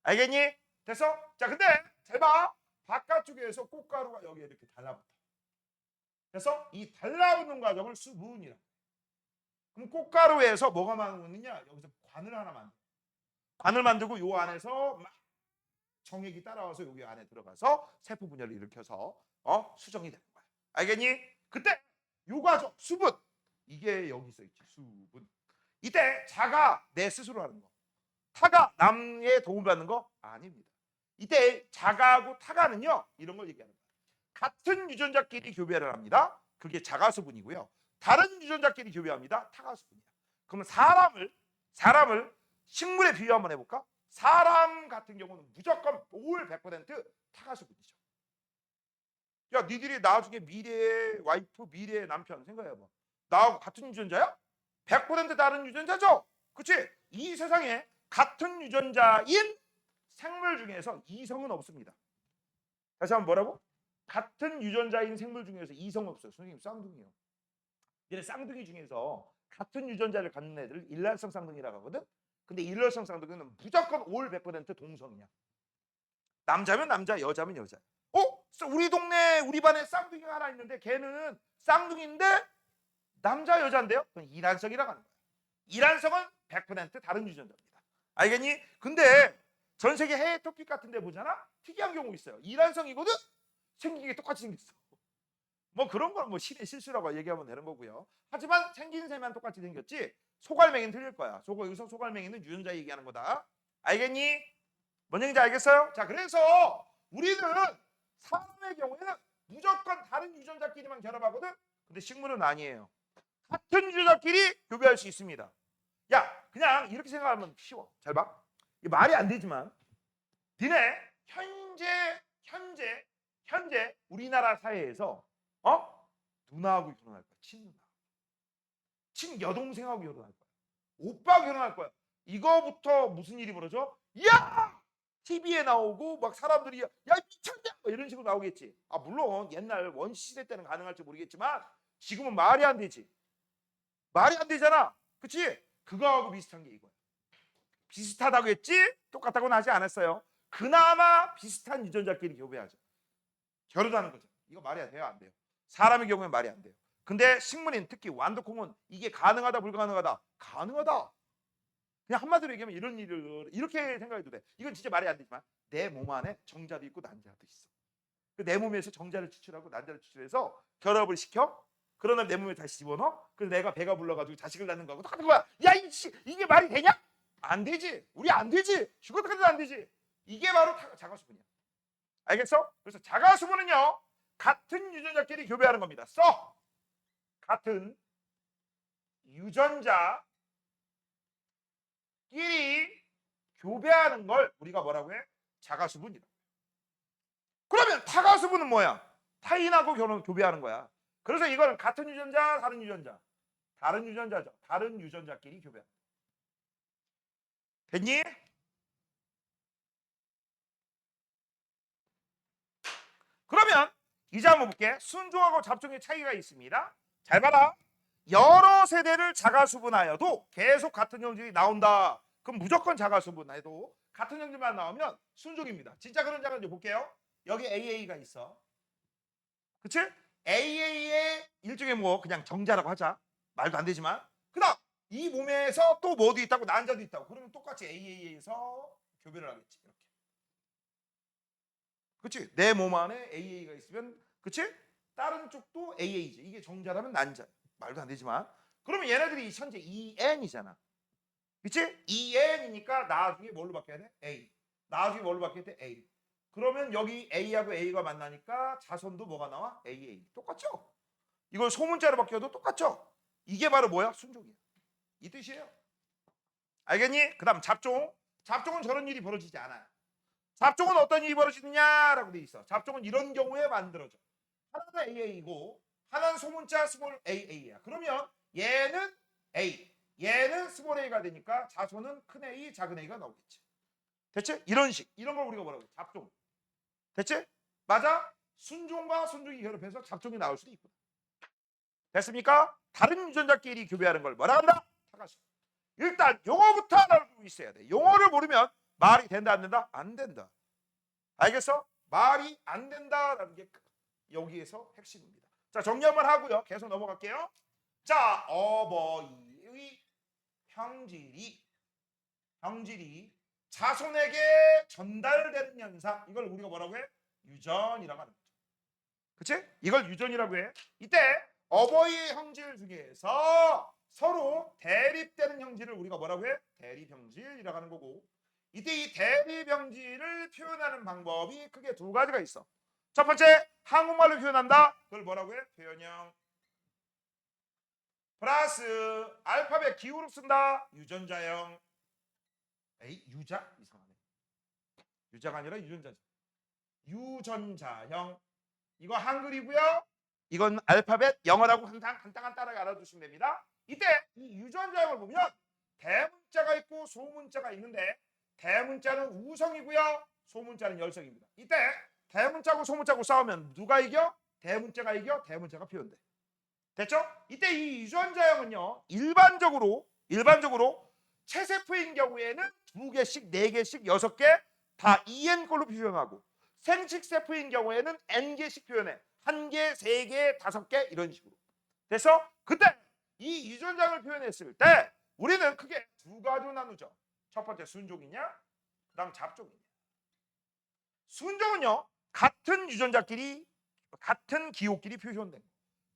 알겠니? 됐어? 자, 근데 잘 봐. 바깥쪽에서 꽃가루가 여기에 이렇게 달라붙어. 그래서 이 달라붙는 과정을 수분이라고. 그럼 꽃가루에서 뭐가 만드느냐? 여기서 관을 하나 만들어. 관을 만들고 요 안에서 막 정액이 따라와서 여기 안에 들어가서 세포 분열을 일으켜서 수정이 되는 거야. 알겠니? 그때 요 과정 수분 이게 여기 써 있지. 수분. 이때 자가 내 스스로 하는 거. 타가 남의 도움을 받는 거 아닙니다. 이때 자가하고 타가는요 이런 걸 얘기하는 거예요. 같은 유전자끼리 교배를 합니다. 그게 자가수분이고요. 다른 유전자끼리 교배합니다. 타가수분이야. 그러면 사람을 식물에 비유 한번 해볼까? 사람 같은 경우는 무조건 올 100% 타가수분이죠. 야, 니들이 나중에 미래의 와이프, 미래의 남편 생각해봐. 나하고 같은 유전자야? 100% 다른 유전자죠? 그치? 이 세상에 같은 유전자인 생물 중에서 이성은 없습니다. 다시 한번 뭐라고? 같은 유전자인 생물 중에서 이성은 없어요. 선생님, 쌍둥이요. 얘네 쌍둥이 중에서 같은 유전자를 갖는 애들을 일란성 쌍둥이라고 하거든? 근데 일란성 쌍둥이는 무조건 올 100% 동성이야. 남자면 남자, 여자면 여자. 우리 동네, 우리 반에 쌍둥이가 하나 있는데 걔는 쌍둥이인데 남자, 여자인데요? 그건 일란성이라고 하는 거야. 일란성은 100% 다른 유전자입니다. 알겠니? 근데 전 세계 해외 토픽 같은 데 보잖아? 특이한 경우 있어요. 일란성이거든? 생긴 게 똑같이 생겼어. 뭐 그런 건 뭐 신의 실수라고 얘기하면 되는 거고요. 하지만 생긴 새만 똑같이 생겼지 소갈맹이는 틀릴 거야. 여기서 소갈맹이는 유전자 얘기하는 거다. 알겠니? 뭔 얘기인지 알겠어요? 자, 그래서 우리는 사람의 경우에는 무조건 다른 유전자끼리만 결합하거든? 근데 식물은 아니에요. 같은 유전자끼리 교배할 수 있습니다. 야, 그냥 이렇게 생각하면 쉬워. 잘 봐. 이게 말이 안 되지만 니네 현재 우리나라 사회에서 누나하고 결혼할 거야. 친누나. 친여동생하고 결혼할 거야. 오빠 결혼할 거야. 이거부터 무슨 일이 벌어져? 야! TV에 나오고 막 사람들이 야 미쳤냐 이런 식으로 나오겠지. 물론 옛날 원시 시대 때는 가능할지 모르겠지만 지금은 말이 안 되지. 말이 안 되잖아. 그치? 그거하고 비슷한 게 이거야. 비슷하다고 했지? 똑같다고는 하지 않았어요. 그나마 비슷한 유전자끼리 교배하죠. 결혼하는 거죠. 이거 말이 돼요? 안 돼요? 사람의 경우엔 말이 안 돼요. 근데 식물인 특히 완두콩은 이게 가능하다 불가능하다? 가능하다. 그냥 한마디로 얘기하면 이런 일을 이렇게 생각해도 돼. 이건 진짜 말이 안 되지만 내 몸 안에 정자도 있고 난자도 있어. 내 몸에서 정자를 추출하고 난자를 추출해서 결합을 시켜. 그러나 내 몸에 다시 집어넣어. 그래서 내가 배가 불러가지고 자식을 낳는 거하고 똑같은 거야. 야, 이게 말이 되냐? 안 되지. 우리 안 되지. 죽어도 안 되지. 이게 바로 자가수분이야. 알겠어? 그래서 자가수분은요 같은 유전자끼리 교배하는 겁니다. 같은 유전자끼리 교배하는 걸 우리가 뭐라고 해? 자가수분이다. 그러면 타가수분은 뭐야? 타인하고 교배하는 거야. 그래서 이거는 같은 유전자, 다른 유전자. 다른 유전자죠. 다른 유전자끼리 교배한다. 됐니? 그러면 이제 한번 볼게. 순종하고 잡종의 차이가 있습니다. 잘 봐라. 여러 세대를 자가수분하여도 계속 같은 형질이 나온다. 그럼 무조건 자가수분해도 같은 형질만 나오면 순종입니다. 진짜 그런 자가 이제 볼게요. 여기 AA가 있어. 그치? AA의 일종의 뭐 그냥 정자라고 하자. 말도 안 되지만. 그다음 이 몸에서 또 뭐도 있다고 난자도 있다고. 그러면 똑같이 AA에서 교배를 하겠지. 이렇게. 그치? 내 몸 안에 AA가 있으면 그치? 다른 쪽도 AA지. 이게 정자라면 난자. 말도 안 되지만. 그러면 얘네들이 현재 EN이잖아. 그치? EN이니까 나중에 뭘로 바뀌어야 돼? A. 나중에 뭘로 바뀌어야 돼? A. 그러면 여기 A하고 A가 만나니까 자손도 뭐가 나와? AA. 똑같죠? 이걸 소문자로 바뀌어도 똑같죠? 이게 바로 뭐야? 순종이야. 이 뜻이에요. 알겠니? 그 다음 잡종. 잡종은 저런 일이 벌어지지 않아요. 잡종은 어떤 일이 벌어지느냐라고 돼 있어. 잡종은 이런 경우에 만들어져. 하나는 AA이고 하나는 소문자 스몰 AA야. 그러면 얘는 A, 얘는 스몰 A가 되니까 자손은 큰 A, 작은 A가 나오겠지. 됐지? 이런 식. 이런 걸 우리가 뭐라고 해? 잡종. 됐지? 맞아? 순종과 순종이 결합해서 잡종이 나올 수도 있고. 됐습니까? 다른 유전자끼리 교배하는 걸 뭐라 한다? 타가수. 일단 용어부터 알고 있어야 돼. 용어를 모르면 말이 된다 안 된다? 안 된다. 알겠어? 말이 안 된다라는 게 여기에서 핵심입니다. 자, 정리 한번 하고요. 계속 넘어갈게요. 자, 어버이의 형질이 자손에게 전달되는 현상, 이걸 우리가 뭐라고 해? 유전이라고 하는 거죠. 그치? 이걸 유전이라고 해. 이때 어버이의 형질 중에서 서로 대립되는 형질을 우리가 뭐라고 해? 대립형질이라고 하는 거고, 이때 이 대립형질을 표현하는 방법이 크게 두 가지가 있어. 첫 번째, 한국말로 표현한다. 그걸 뭐라고 해? 표현형. 플러스 알파벳 기호로 쓴다. 유전자형. 에이, 유자? 이상하네. 유자가 아니라 유전자죠. 유전자형. 이거 한글이고요. 이건 알파벳 영어라고 간단한 따라가 알아두시면 됩니다. 이때 이 유전자형을 보면 대문자가 있고 소문자가 있는데, 대문자는 우성이고요, 소문자는 열성입니다. 이때 대문자고 소문자고 싸우면 누가 이겨? 대문자가 이겨. 대문자가 표현돼. 됐죠? 이때 이 유전자형은요, 일반적으로 체세포인 경우에는 2개씩, 4개씩, 6개 다 EN꼴로 표현하고, 생식세포인 경우에는 N개씩 표현해. 1개, 3개, 5개 이런 식으로. 그래서 그때 이 유전자형을 표현했을 때 우리는 크게 두 가지로 나누죠. 첫 번째 순종이냐, 그 다음 잡종이냐. 순종은요, 같은 유전자끼리 같은 기호끼리 표현된 거.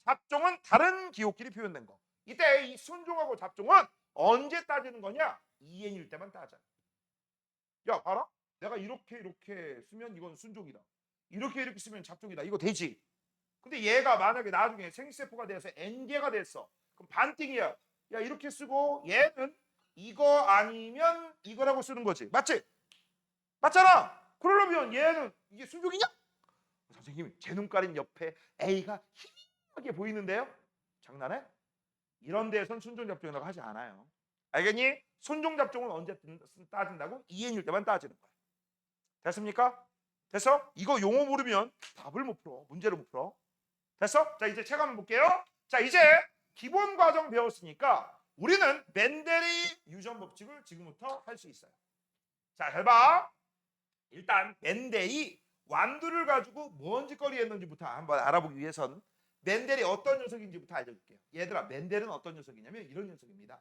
잡종은 다른 기호끼리 표현된 거. 이때 이 순종하고 잡종은 언제 따지는 거냐? EN일 때만 따져. 야, 봐라. 내가 이렇게 쓰면 이건 순종이다. 이렇게 쓰면 잡종이다. 이거 되지. 근데 얘가 만약에 나중에 생식세포가 돼서 N개가 됐어. 그럼 반띵이야. 야, 이렇게 쓰고 얘는 이거 아니면 이거라고 쓰는 거지. 맞지? 맞잖아. 그러려면 얘는 이게 순종이냐? 선생님, 제 눈가린 옆에 A가 희미하게 보이는데요? 장난해? 이런 데선 순종잡종이라고 하지 않아요. 알겠니? 순종잡종은 언제 따진다고? EN일 때만 따지는 거야. 됐습니까? 됐어? 이거 용어 모르면 답을 못 풀어. 문제를 못 풀어. 됐어? 자, 이제 책 한번 볼게요. 자, 이제 기본 과정 배웠으니까 우리는 멘델의 유전 법칙을 지금부터 할 수 있어요. 자, 잘 봐. 일단 멘델이 완두를 가지고 뭔 짓거리 했는지부터 한번 알아보기 위해선 멘델이 어떤 녀석인지부터 알려줄게요. 얘들아, 멘델은 어떤 녀석이냐면 이런 녀석입니다.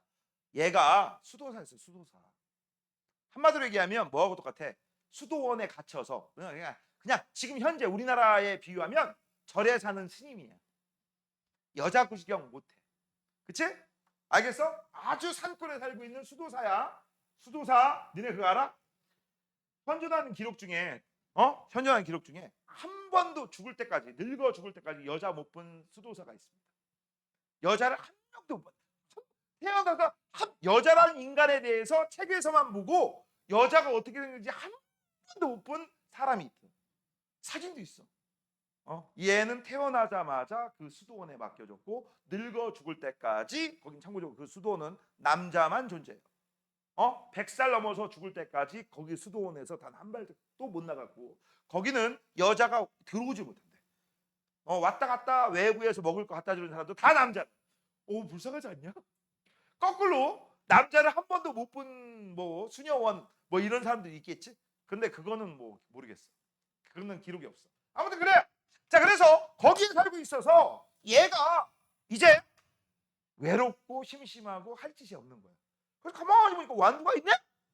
얘가 수도사였어요. 수도사. 한마디로 얘기하면 뭐하고 똑같아? 수도원에 갇혀서 그냥 지금 현재 우리나라에 비유하면 절에 사는 스님이야. 여자 구경 못해. 그치? 알겠어? 아주 산골에 살고 있는 수도사야. 수도사, 니네 그거 알아? 현존하는 기록 중에 한 번도 죽을 때까지, 늙어 죽을 때까지 여자 못 본 수도사가 있습니다. 여자를 한 명도 못 본. 태어나서 여자라는 인간에 대해서 책에서만 보고 여자가 어떻게 생겼는지 한 번도 못 본 사람이 있다. 사진도 있어. 얘는 태어나자마자 그 수도원에 맡겨졌고 늙어 죽을 때까지, 거긴 참고적으로 그 수도원은 남자만 존재해요. 100살 넘어서 죽을 때까지 거기 수도원에서 단 한 발도 못 나갔고, 거기는 여자가 들어오지 못한대. 왔다 갔다 외부에서 먹을 거 갖다 주는 사람도 다 남자. 오, 불쌍하지 않냐? 거꾸로 남자를 한 번도 못 본 뭐 수녀원 뭐 이런 사람들이 있겠지. 근데 그거는 뭐 모르겠어. 그런 기록이 없어. 아무튼 그래. 자, 그래서 거기에 살고 있어서 얘가 이제 외롭고 심심하고 할 짓이 없는 거야. 그래서 가만히 보니까 완두가 있네?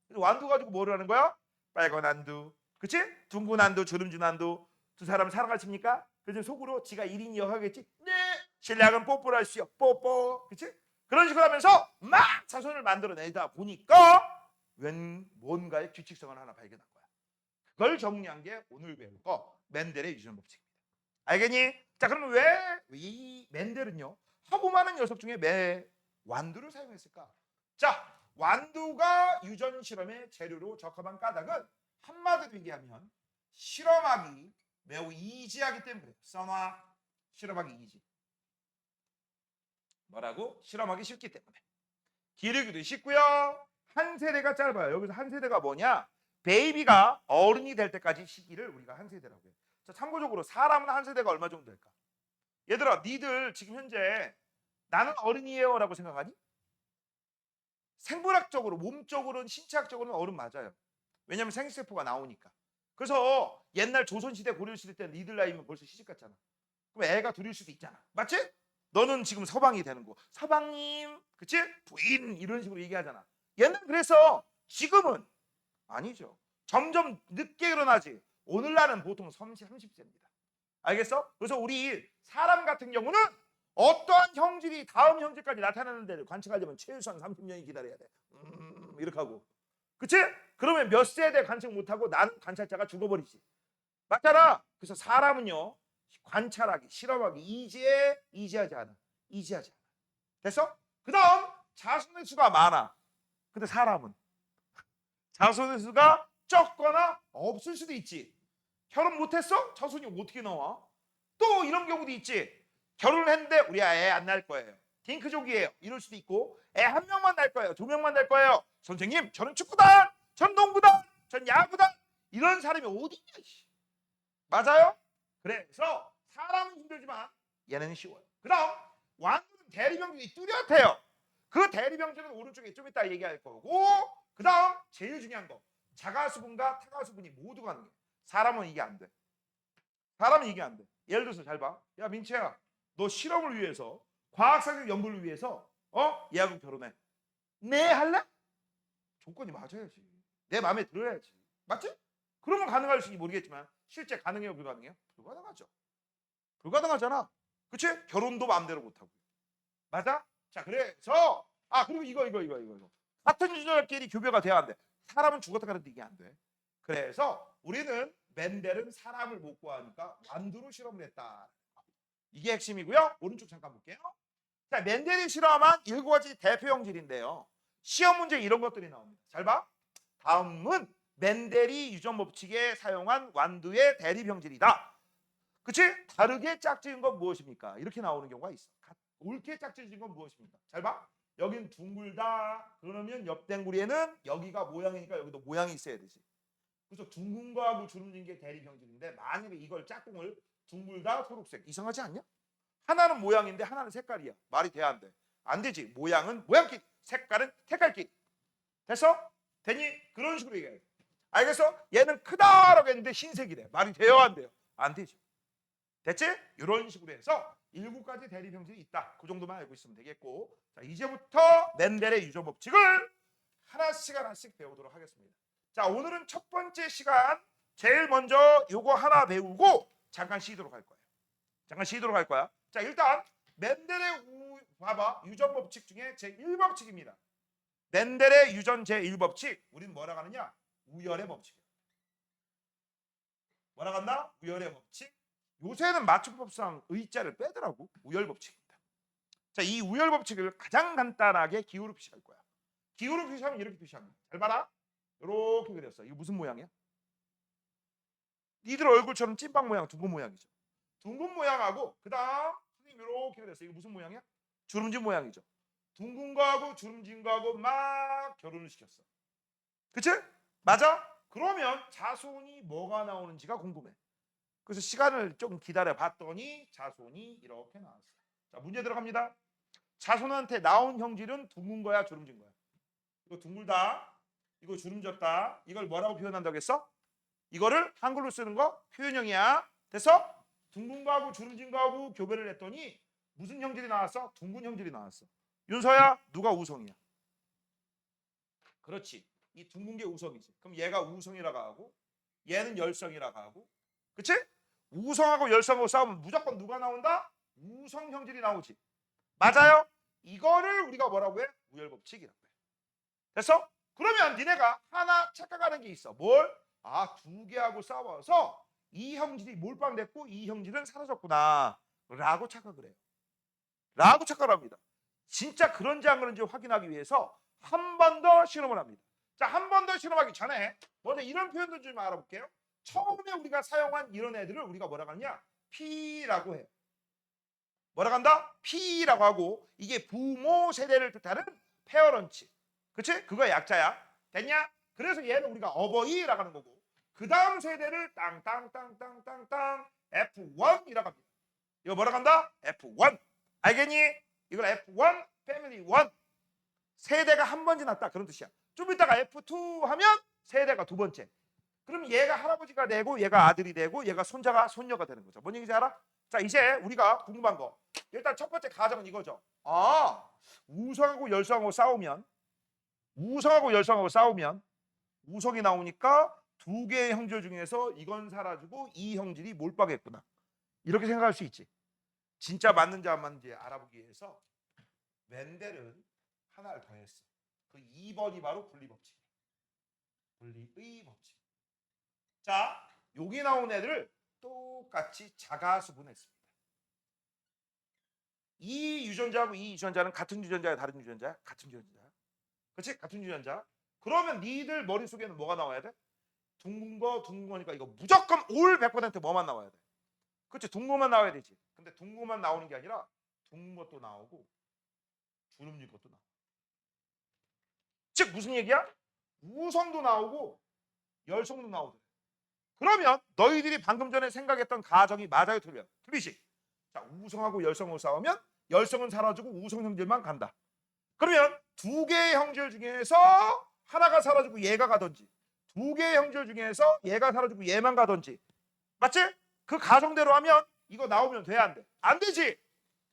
그래서 완두 가지고 뭐를 하는 거야? 빨간 안두, 그치? 둥근 안두, 주름진 안두. 두 사람 사랑하십니까? 그래서 속으로 지가 1인이여 하겠지? 네, 신랑은 뽀뽀를 하시오. 뽀뽀. 그치? 그런 식으로 하면서 막 자손을 만들어내다 보니까 뭔가의 규칙성을 하나 발견한 거야. 그걸 정리한 게 오늘 배울 거 멘델의 유전 법칙입니다. 알겠니? 자, 그러면 왜 이 멘델은요 하고 많은 녀석 중에 왜 완두를 사용했을까? 자, 완두가 유전 실험의 재료로 적합한 까닭은 한마디로 얘기하면 실험하기 매우 이지하기 때문에 그래요. 써놔. 실험하기 이지. 뭐라고? 실험하기 쉽기 때문에. 기르기도 쉽고요. 한 세대가 짧아요. 여기서 한 세대가 뭐냐? 베이비가 어른이 될 때까지 시기를 우리가 한 세대라고 해요. 자, 참고적으로 사람은 한 세대가 얼마 정도 될까? 얘들아, 니들 지금 현재 나는 어른이에요 라고 생각하니? 생물학적으로, 몸적으로는, 신체학적으로는 어른 맞아요. 왜냐면 생식세포가 나오니까. 그래서 옛날 조선시대, 고려시대 때 니들 나이면 벌써 시집갔잖아. 그럼 애가 둘일 수도 있잖아. 맞지? 너는 지금 서방이 되는 거. 서방님, 그치? 부인 이런 식으로 얘기하잖아. 옛날 그래서 지금은 아니죠. 점점 늦게 일어나지. 오늘날은 보통 30세입니다. 알겠어? 그래서 우리 사람 같은 경우는 어떠한 형질이 다음 형질까지 나타나는 데를 관측하려면 최소한 30년이 기다려야 돼. 이렇게 하고. 그치? 그러면 몇 세대 관측 못하고 난 관찰자가 죽어버리지. 맞잖아. 그래서 사람은요, 관찰하기, 실험하기 이지하지 않아. 이지하지 않아. 됐어? 그 다음 자손의 수가 많아. 근데 사람은 자손의 수가 적거나 없을 수도 있지. 결혼 못했어? 자손이 어떻게 나와? 또 이런 경우도 있지. 결혼을 했는데 우리 애 안 낳을 거예요. 딩크족이에요. 이럴 수도 있고 애 한 명만 낳을 거예요. 두 명만 낳을 거예요. 선생님 저는 축구단, 전 농구단, 전 야구단 이런 사람이 어디 있냐. 맞아요? 그래서 사람은 힘들지만 얘는 쉬워요. 그 다음 완두는 대리병들이 뚜렷해요. 그 대리병들은 오른쪽에 좀 이따 얘기할 거고 그 다음 제일 중요한 거 자가수분과 타가수분이 모두 가능해. 사람은 이게 안 돼. 사람은 이게 안 돼. 예를 들어서 잘 봐. 야 민채야 너 실험을 위해서 과학사적 연구를 위해서 얘하고 결혼해. 네 할래? 조건이 맞아야지. 내 마음에 들어야지. 맞지? 그러면 가능할지 모르겠지만 실제 가능해요 불가능해요? 불가능하죠. 불가능하잖아. 그치? 결혼도 마음대로 못하고. 맞아? 자 그래서 그리고 이거 같은 유전자끼리 교배가 돼야 안 돼. 사람은 죽었다 가는데 이게 안 돼. 그래서 우리는 멘델은 사람을 못 구하니까 완두로 실험을 했다. 이게 핵심이고요. 오른쪽 잠깐 볼게요. 자, 멘델이 실험한 7가지 대표 형질인데요. 시험 문제 이런 것들이 나옵니다. 잘 봐. 다음은 멘델이 유전 법칙에 사용한 완두의 대립 형질이다. 그치? 다르게 짝지은 건 무엇입니까? 이렇게 나오는 경우가 있어. 옳게 짝지은 건 무엇입니까? 잘 봐. 여긴 둥글다. 그러면 옆댕구리에는 여기가 모양이니까 여기도 모양이 있어야 되지. 그래서 둥근 거하고 주름진 게 대립 형질인데 만약에 이걸 짝꿍을 둥글다 초록색 이상하지 않냐? 하나는 모양인데 하나는 색깔이야. 말이 돼야 안 돼. 안 되지. 모양은 모양끼리, 색깔은 색깔끼리. 됐어? 되니? 그런 식으로 얘기해. 알겠어? 얘는 크다라고 했는데 흰색이래. 말이 돼요 안 돼요? 안 되죠. 됐지? 이런 식으로 해서 7가지 대립 형질이 있다. 그 정도만 알고 있으면 되겠고 자 이제부터 멘델의 유전 법칙을 하나씩 배우도록 하겠습니다. 자 오늘은 첫 번째 시간 제일 먼저 요거 하나 배우고 잠깐 쉬도록 할 거야. 자 일단 멘델의 봐봐 유전 법칙 중에 제1법칙입니다. 멘델의 유전 제1법칙 우리는 뭐라고 하느냐? 우열의 법칙이야. 뭐라고 한다? 우열의 법칙. 요새는 맞춤법상 의자를 빼더라고. 우열 법칙입니다. 자, 이 우열 법칙을 가장 간단하게 기호로 표시할 거야. 기호로 표시하면 이렇게 표시합니다. 잘 봐라. 이렇게 그렸어. 이거 무슨 모양이야? 니들 얼굴처럼 찐빵 모양, 둥근 모양이죠. 둥근 모양하고 그다음 선생님 이렇게 그렸어. 이거 무슨 모양이야? 주름진 모양이죠. 둥근 거하고 주름진 거하고 막 결혼을 시켰어. 그치? 맞아? 그러면 자손이 뭐가 나오는지가 궁금해. 그래서 시간을 좀 기다려 봤더니 자손이 이렇게 나왔어. 자, 문제 들어갑니다. 자손한테 나온 형질은 둥근 거야, 주름진 거야? 이거 둥글다, 이거 주름졌다. 이걸 뭐라고 표현한다고 했어? 이거를 한글로 쓰는 거 표현형이야. 됐어? 둥근 거하고 주름진 거하고 교배를 했더니 무슨 형질이 나왔어? 둥근 형질이 나왔어. 윤서야, 누가 우성이야? 그렇지. 이 둥근 게 우성이지. 그럼 얘가 우성이라고 하고 얘는 열성이라고 하고 그치? 우성하고 열성하고 싸우면 무조건 누가 나온다? 우성 형질이 나오지. 맞아요? 이거를 우리가 뭐라고 해? 우열법칙이라고 해. 됐어? 그러면 니네가 하나 착각하는 게 있어. 뭘? 두 개하고 싸워서 이 형질이 몰빵됐고 이 형질은 사라졌구나 라고 착각을 해요. 라고 착각을 합니다. 진짜 그런지 안 그런지 확인하기 위해서 한 번 더 실험을 합니다. 자, 한 번 더 실험하기 전에 먼저 이런 표현도 좀 알아볼게요. 처음에 우리가 사용한 이런 애들을 우리가 뭐라고 하냐? P라고 해요. 뭐라고 한다? P라고 하고 이게 부모 세대를 뜻하는 페어런츠. 그치? 그거 약자야. 됐냐? 그래서 얘는 우리가 어버이라고 하는 거고 그 다음 세대를 땅땅땅땅땅땅 F1이라고 합니다. 이거 뭐라고 한다? F1. 알겠니? 이걸 F1, 패밀리 1. 세대가 한 번 지났다. 그런 뜻이야. 좀 이따가 F2 하면 세대가 두 번째. 그럼 얘가 할아버지가 되고 얘가 아들이 되고 얘가 손자가 손녀가 되는 거죠. 뭔 얘기인지 알아? 자 이제 우리가 궁금한 거 일단 첫 번째 가정은 이거죠. 우성하고 열성하고 싸우면 우성이 나오니까 두 개의 형질 중에서 이건 사라지고 이 형질이 몰빵했구나. 이렇게 생각할 수 있지. 진짜 맞는지 안 맞는지 알아보기 위해서 멘델은 하나를 더했어. 그 2번이 바로 분리법칙. 분리의 법칙. 자, 여기 나온 애들을 똑같이 자가수분했습니다. 이 유전자하고 이 유전자는 같은 유전자야, 다른 유전자야? 같은 유전자야. 그렇지? 같은 유전자. 그러면 니들 머릿속에는 뭐가 나와야 돼? 둥근 거니까 이거 무조건 올 100% 뭐만 나와야 돼? 그렇지? 둥근 것만 나와야 되지. 근데 둥근 것만 나오는 게 아니라 둥근 것도 나오고 주름진 것도 나오고. 즉 무슨 얘기야? 우성도 나오고 열성도 나오더래. 그러면 너희들이 방금 전에 생각했던 가정이 맞아요, 틀려요? 틀리지? 자, 우성하고 열성으로 싸우면 열성은 사라지고 우성 형질만 간다. 그러면 두 개의 형질 중에서 하나가 사라지고 얘가 가든지, 두 개의 형질 중에서 얘가 사라지고 얘만 가든지, 맞지? 그 가정대로 하면 이거 나오면 돼, 안 돼? 안 되지?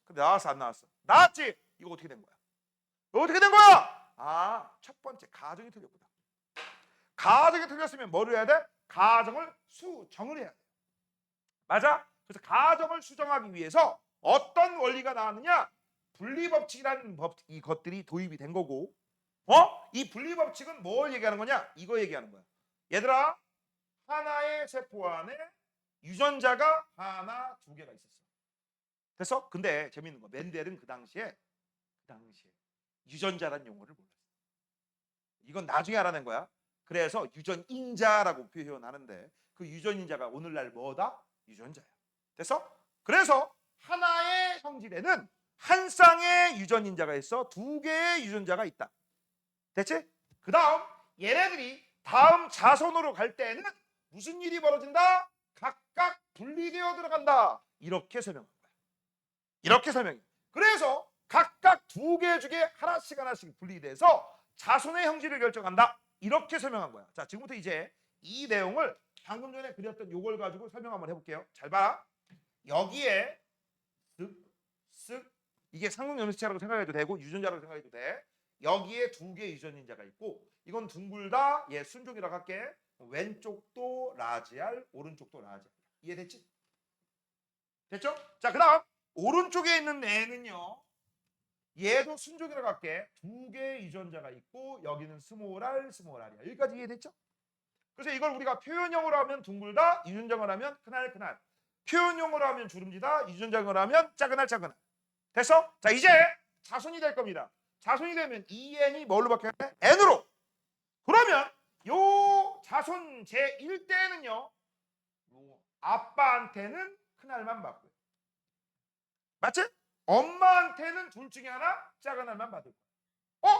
근데 나왔어, 안 나왔어? 나왔지? 이거 어떻게 된 거야? 이거 어떻게 된 거야? 아, 첫 번째 가정이 틀렸구나. 가정이 틀렸으면 뭐를 해야 돼? 가정을 수정을 해야 돼. 맞아? 그래서 가정을 수정하기 위해서 어떤 원리가 나왔느냐? 분리법칙이라는 이것들이 도입이 된 거고, 이 분리법칙은 뭘 얘기하는 거냐? 이거 얘기하는 거야. 얘들아, 하나의 세포 안에 유전자가 하나, 두 개가 있었어. 됐어? 근데 재밌는 거, 멘델은 그 당시에 유전자란 용어를 몰랐어. 이건 나중에 알아낸 거야. 그래서 유전인자라고 표현하는데 그 유전인자가 오늘날 뭐다? 유전자야. 됐어? 그래서 하나의 형질에는 한 쌍의 유전인자가 있어, 두 개의 유전자가 있다. 됐지? 그 다음 얘네들이 다음 자손으로 갈 때는 무슨 일이 벌어진다? 각각 분리되어 들어간다. 이렇게 설명한 거야. 이렇게 설명해. 그래서 각각 두 개 중에 하나씩 분리돼서 자손의 형질을 결정한다. 이렇게 설명한 거야. 자, 지금부터 이제 이 내용을 방금 전에 그렸던 요걸 가지고 설명 한번 해볼게요. 잘 봐. 여기에 쓱 이게 상승연습체라고 생각해도 되고 유전자라고 생각해도 돼. 여기에 두 개의 유전인자가 있고 이건 둥글다. 얘 순종이라고 할게. 왼쪽도 라지알, 오른쪽도 라지알. 이해됐지? 됐죠? 자, 그 다음 오른쪽에 있는 애는요. 얘도 순종이라고 할게. 두 개의 유전자가 있고 여기는 스몰알이야. 여기까지 이해됐죠? 그래서 이걸 우리가 표현형으로 하면 둥글다, 유전자로 하면 크날. 표현용어로 하면 주름지다, 유전자로 하면 짜그날. 됐어? 자, 이제 자손이 될 겁니다. 자손이 되면 EN이 뭘로 바뀌어야 돼? N으로. 그러면 요 자손 제1대는요. 아빠한테는 큰알만 받고요. 맞지? 엄마한테는 둘 중에 하나 작은 알만 받을 거야.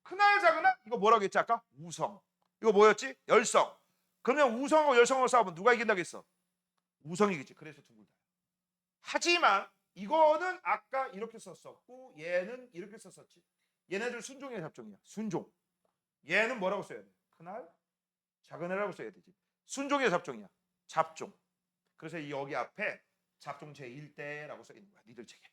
큰알 작은 알? 이거 뭐라고 했지 아까? 우성. 이거 뭐였지? 열성. 그러면 우성하고 열성하고 싸우면 누가 이긴다고 했어? 우성이겠지. 그래서 둥글다. 하지만 이거는 아까 이렇게 썼었고 얘는 이렇게 썼었지. 얘네들 순종이야, 잡종이야? 순종. 얘는 뭐라고 써야 돼? 큰알, 작은 알이라고 써야 되지. 순종이야, 잡종이야? 잡종. 그래서 여기 앞에 잡종 제1대라고 써 있는 거야. 니들 책에.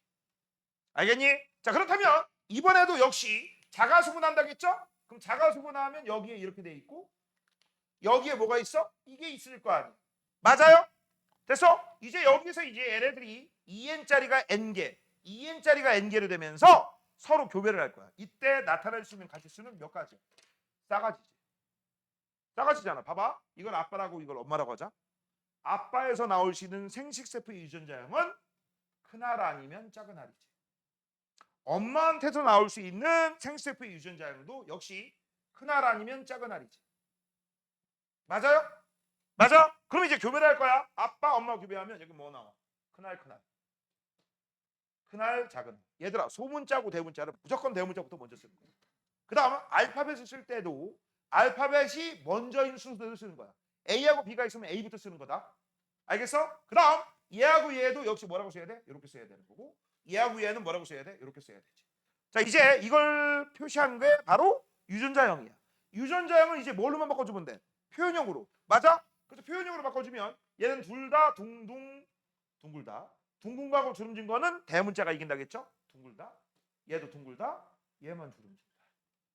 알겠니? 자, 그렇다면 이번에도 역시 자가수분한다겠죠? 그럼 자가수분하면 여기에 이렇게 돼 있고 여기에 뭐가 있어? 이게 있을 거 아니야. 맞아요? 됐어? 이제 여기서 이제 얘네들이 2n짜리가 n개, 2n짜리가 n개로 되면서 서로 교배를 할 거야. 이때 나타날 수 있는 가지수는 몇 가지? 싸가지지. 싸가지잖아. 봐봐. 이걸 아빠라고 이걸 엄마라고 하자. 아빠에서 나올 수 있는 생식세포의 유전자형은 큰알 아니면 작은 알이지. 엄마한테서 나올 수 있는 생식세포의 유전자형도 역시 큰알 아니면 작은 알이지. 맞아요? 맞아? 그럼 이제 교배를 할 거야. 아빠, 엄마 교배하면 여기 뭐 나와? 큰알. 큰알, 작은 알. 얘들아, 소문자고 대문자는 무조건 대문자부터 먼저 쓰는 거야. 그 다음 알파벳을 쓸 때도 알파벳이 먼저인 순서대로 쓰는 거야. A하고 B가 있으면 A부터 쓰는 거다. 알겠어? 그 다음 얘하고 얘도 역시 뭐라고 써야 돼? 이렇게 써야 되는 거고 얘하고 얘는 뭐라고 써야 돼? 이렇게 써야 되지. 자, 이제 이걸 표시한 게 바로 유전자형이야. 유전자형은 이제 뭘로만 바꿔주면 돼? 표현형으로. 맞아? 그래서 표현형으로 바꿔주면 얘는 둘 다 둥글다. 둥근거하고 주름진 거는 대문자가 이긴다겠죠? 둥글다. 얘도 둥글다. 얘만 주름진다.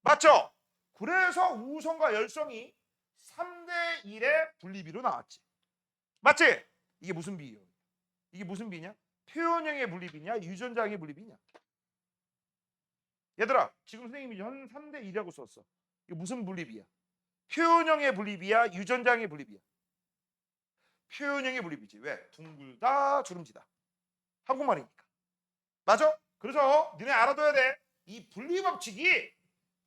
맞죠? 그래서 우성과 열성이 3대 1의 분리비로 나왔지. 맞지? 이게 무슨 비예요? 이게 무슨 비냐? 표현형의 분립이냐 유전자형의 분립이냐. 얘들아 지금 선생님이 현 3대 2라고 썼어. 이거 무슨 분립이야? 표현형의 분립이야 유전자형의 분립이야? 표현형의 분립이지. 왜? 둥글다 주름지다. 한국말이니까. 맞아? 그래서 너네 알아둬야 돼. 이 분리 법칙이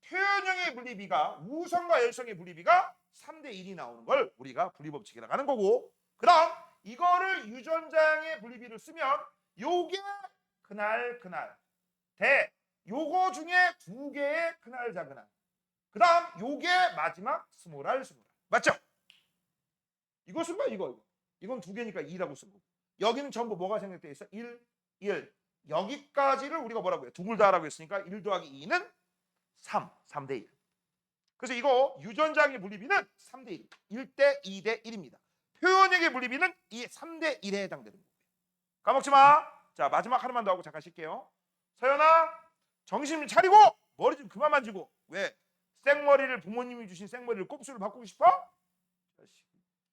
표현형의 분리비가 우성과 열성의 분리비가 3대 1이 나오는 걸 우리가 분리 법칙이라고 하는 거고, 그다음 이거를 유전자형의 분리비를 쓰면 요게 그날 대 요거 중에 두 개의 그날 작은알, 그다음 요게 마지막 스몰알 맞죠? 이것은 뭐 이건 두 개니까 2라고 쓴 거고, 여기는 전부 뭐가 생략되어 있어? 1 여기까지를 우리가 뭐라고 해요? 둥글다라고 했으니까 1 더하기 2는 3대 1. 그래서 이거 유전자형의 분리비는 3대 1, 1대 2대 1입니다. 표현형의 분리비는 이 3대 1에 해당되는 거고요. 까먹지 마. 자, 마지막 하나만 더 하고 잠깐 쉴게요. 서연아, 정신 차리고 머리 좀 그만 만지고. 왜? 생머리를 부모님이 주신 생머리를 곱슬로 바꾸고 싶어?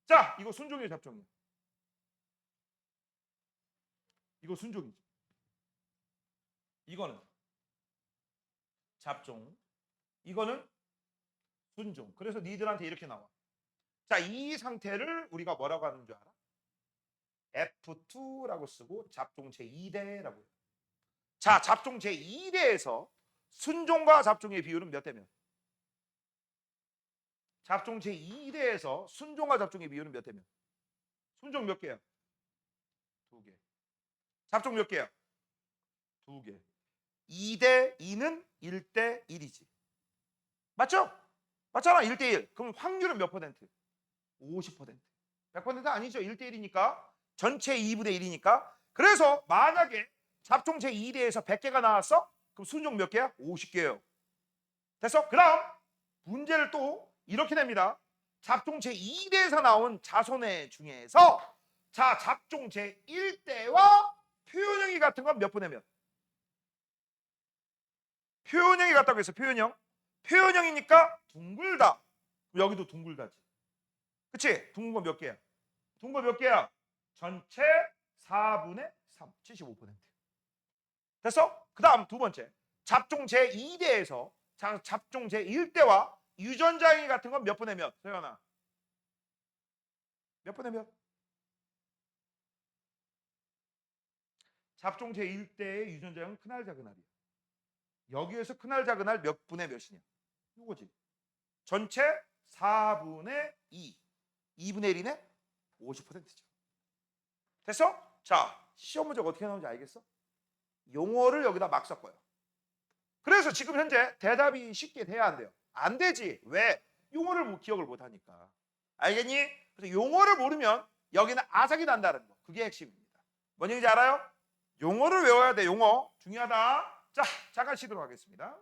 자, 이거 순종이에요, 잡종이에요? 이거 순종이죠. 이거는 잡종, 이거는 순종. 그래서 니들한테 이렇게 나와. 자, 이 상태를 우리가 뭐라고 하는 줄 알아? F2라고 쓰고 잡종 제2대라고 해요. 자, 잡종 제2대에서 순종과 잡종의 비율은 몇 대 몇? 잡종 제2대에서 순종과 잡종의 비율은 몇 대 몇? 순종 몇 개야? 2개. 잡종 몇 개야? 2개. 2대 2는 1대 1이지. 맞죠? 맞잖아. 1대 1. 그럼 확률은 몇 퍼센트? 50%. 100% 아니죠. 1대 1이니까. 전체 2분의 1이니까. 그래서 만약에 잡종 제2대에서 100개가 나왔어? 그럼 순종 몇 개야? 50개예요. 됐어? 그다음 문제를 또 이렇게 냅니다. 잡종 제2대에서 나온 자손의 중에서 자, 잡종 제1대와 표현형이 같은 건 몇 분의 몇? 표현형이 같다고 했어. 표현형이니까 둥글다. 여기도 둥글다지. 그치? 둥근 거 몇 개야? 둥근 거 몇 개야? 전체 4분의 3, 75%. 됐어? 그 다음 두 번째, 잡종 제2대에서 잡종 제1대와 유전자형이 같은 건 몇 분의 몇? 서연아, 몇 분의 몇? 잡종 제1대의 유전자형은 큰알 작은 알이야. 여기에서 큰알 작은 알 몇 분의 몇이냐? 이거지. 전체 4분의 2. 2분의 1이네? 50%죠. 됐어? 자, 시험 문제가 어떻게 나오는지 알겠어? 용어를 여기다 막 섞어요. 그래서 지금 현재 대답이 쉽게 돼야 안 돼요. 안 되지. 왜? 용어를 기억을 못 하니까. 알겠니? 그래서 용어를 모르면 여기는 아작이 난다는 거. 그게 핵심입니다. 뭔 얘기인지 알아요? 용어를 외워야 돼. 용어. 중요하다. 자, 잠깐 쉬도록 하겠습니다.